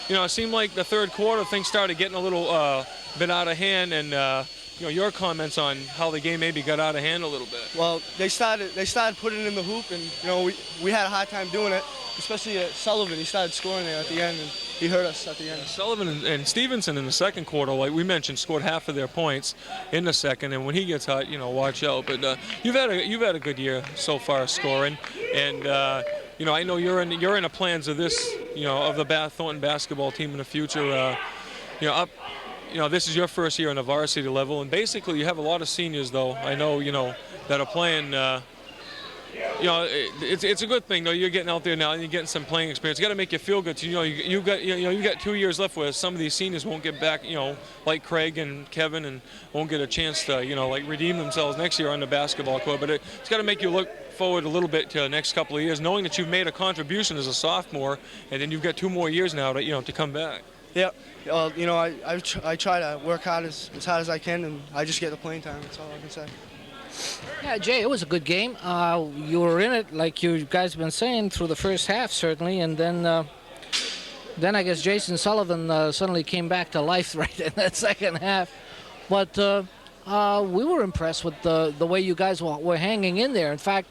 [SPEAKER 1] it seemed like the third quarter things started getting a little bit out of hand, and your comments on how the game maybe got out of hand a little bit.
[SPEAKER 6] Well, they started putting it in the hoop, and we had a hard time doing it. Especially Sullivan, he started scoring there at the end, and he hurt us at the end.
[SPEAKER 1] Sullivan and Stevenson in the second quarter, like we mentioned, scored half of their points in the second, and when he gets hot, watch out. But you've had a good year so far scoring, and I know you're in the plans of this, of the Thornton basketball team in the future. This is your first year on the varsity level, and basically you have a lot of seniors, though. I know, that are playing. It's a good thing though. You're getting out there now and you're getting some playing experience. It's got to make you feel good. You got 2 years left where some of these seniors won't get back. Like Craig and Kevin, and won't get a chance to redeem themselves next year on the basketball court. But it's got to make you look forward a little bit to the next couple of years, knowing that you've made a contribution as a sophomore, and then you've got 2 more years now to come back.
[SPEAKER 6] Yeah. Well, I try to work hard as hard as I can, and I just get the playing time. That's all I can say.
[SPEAKER 2] Yeah, Jay, it was a good game. You were in it, like you guys have been saying, through the first half, certainly, and then I guess Jason Sullivan suddenly came back to life right in that second half. But we were impressed with the way you guys were hanging in there. In fact,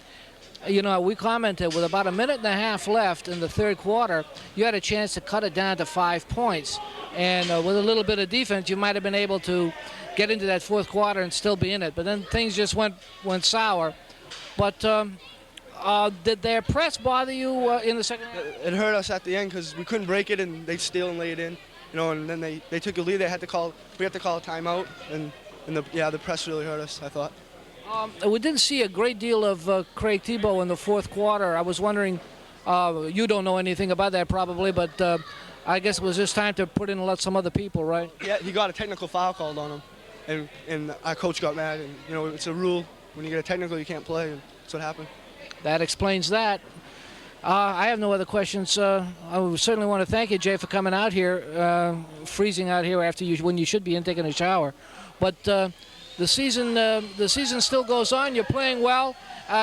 [SPEAKER 2] you know, we commented with about a minute and a half left in the third quarter, you had a chance to cut it down to 5 points. And with a little bit of defense, you might have been able to get into that fourth quarter and still be in it. But then things just went sour. But did their press bother you in the second half?
[SPEAKER 6] It hurt us at the end because we couldn't break it and they'd steal and lay it in. You know, and then they took a lead. We had to call a timeout, and the press really hurt us, I thought.
[SPEAKER 2] We didn't see a great deal of Craig Thibault in the fourth quarter. I was wondering, you don't know anything about that probably, but I guess it was just time to put in and let some other people, right?
[SPEAKER 6] Yeah, he got a technical foul called on him, and our coach got mad. And you know, it's a rule. When you get a technical, you can't play, and that's what happened.
[SPEAKER 2] That explains that. I have no other questions. I certainly want to thank you, Jay, for coming out here, freezing out here when you should be in taking a shower. But the season still goes on. You're playing well.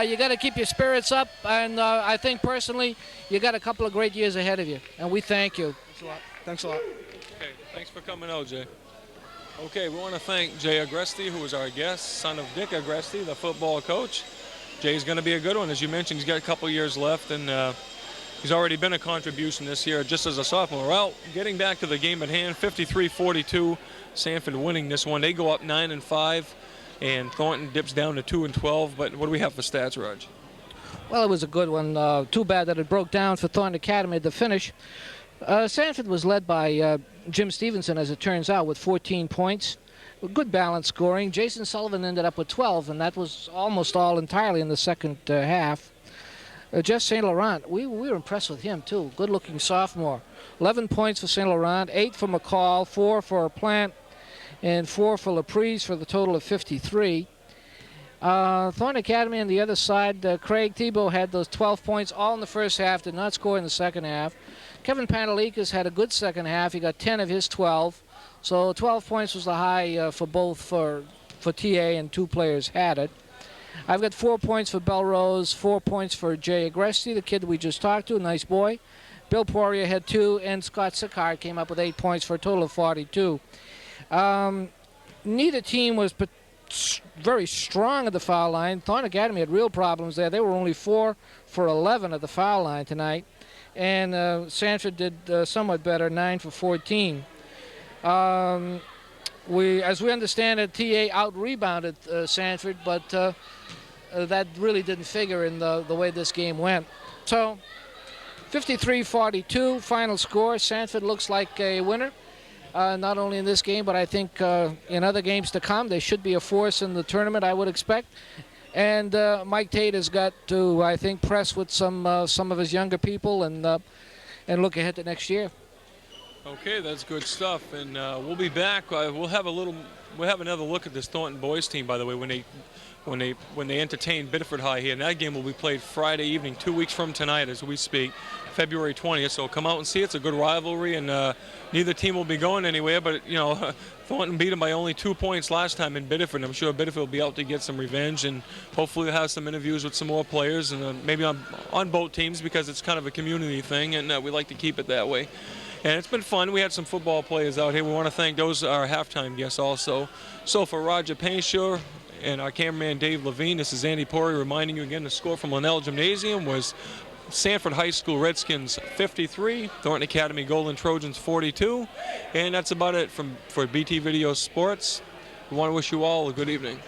[SPEAKER 2] You got to keep your spirits up, and I think personally, you got a couple of great years ahead of you, and we thank you.
[SPEAKER 6] Thanks a lot. Thanks a lot.
[SPEAKER 1] Okay, thanks for coming out, Jay. Okay, we want to thank Jay Agresti, who was our guest, son of Dick Agresti, the football coach. Jay's going to be a good one. As you mentioned, he's got a couple years left, and he's already been a contribution this year just as a sophomore. Well, getting back to the game at hand, 53-42, Sanford winning this one. They go up 9-5, and Thornton dips down to 2-12. But what do we have for stats, Raj?
[SPEAKER 2] Well, it was a good one. Too bad that it broke down for Thornton Academy at the finish. Sanford was led by Jim Stevenson, as it turns out, with 14 points. Good balanced scoring. Jason Sullivan ended up with 12, and that was almost all entirely in the second half. Jeff St. Laurent, we were impressed with him, too. Good-looking sophomore. 11 points for St. Laurent, 8 for McCall, 4 for Plant, and 4 for LaPrise for the total of 53. Thornton Academy on the other side, Craig Thibault had those 12 points all in the first half, did not score in the second half. Kevin Pantelikas had a good second half. He got 10 of his 12. So 12 points was the high for both for TA, and 2 players had it. I've got 4 points for Belrose, 4 points for Jay Agresti, the kid we just talked to, nice boy. Bill Poirier had 2, and Scott Sicard came up with 8 points for a total of 42. Neither team was very strong at the foul line. Thornton Academy had real problems there. They were only 4 for 11 at the foul line tonight. And Sanford did somewhat better, 9 for 14. As we understand it, TA out-rebounded Sanford, but that really didn't figure in the way this game went. So, 53-42, final score. Sanford looks like a winner, not only in this game, but I think in other games to come. They should be a force in the tournament, I would expect. And Mike Tate has got to, I think, press with some of his younger people and look ahead to next year.
[SPEAKER 1] Okay, that's good stuff, and we'll be back. We'll have another look at this Thornton boys team, by the way, when they entertain Biddeford High here. And that game will be played Friday evening, 2 weeks from tonight, as we speak, February 20th. So come out and see it. It's a good rivalry, and neither team will be going anywhere. But you know, Thornton beat them by only 2 points last time in Biddeford. I'm sure Biddeford will be out to get some revenge, and hopefully we'll have some interviews with some more players, and maybe on both teams, because it's kind of a community thing, and we like to keep it that way. And it's been fun. We had some football players out here. We want to thank those our halftime guests also. So for Roger Painchaud and our cameraman Dave Levine, this is Andy Poirier reminding you again the score from Linnell Gymnasium was Sanford High School Redskins 53, Thornton Academy Golden Trojans 42. And that's about it for BT Video Sports. We want to wish you all a good evening.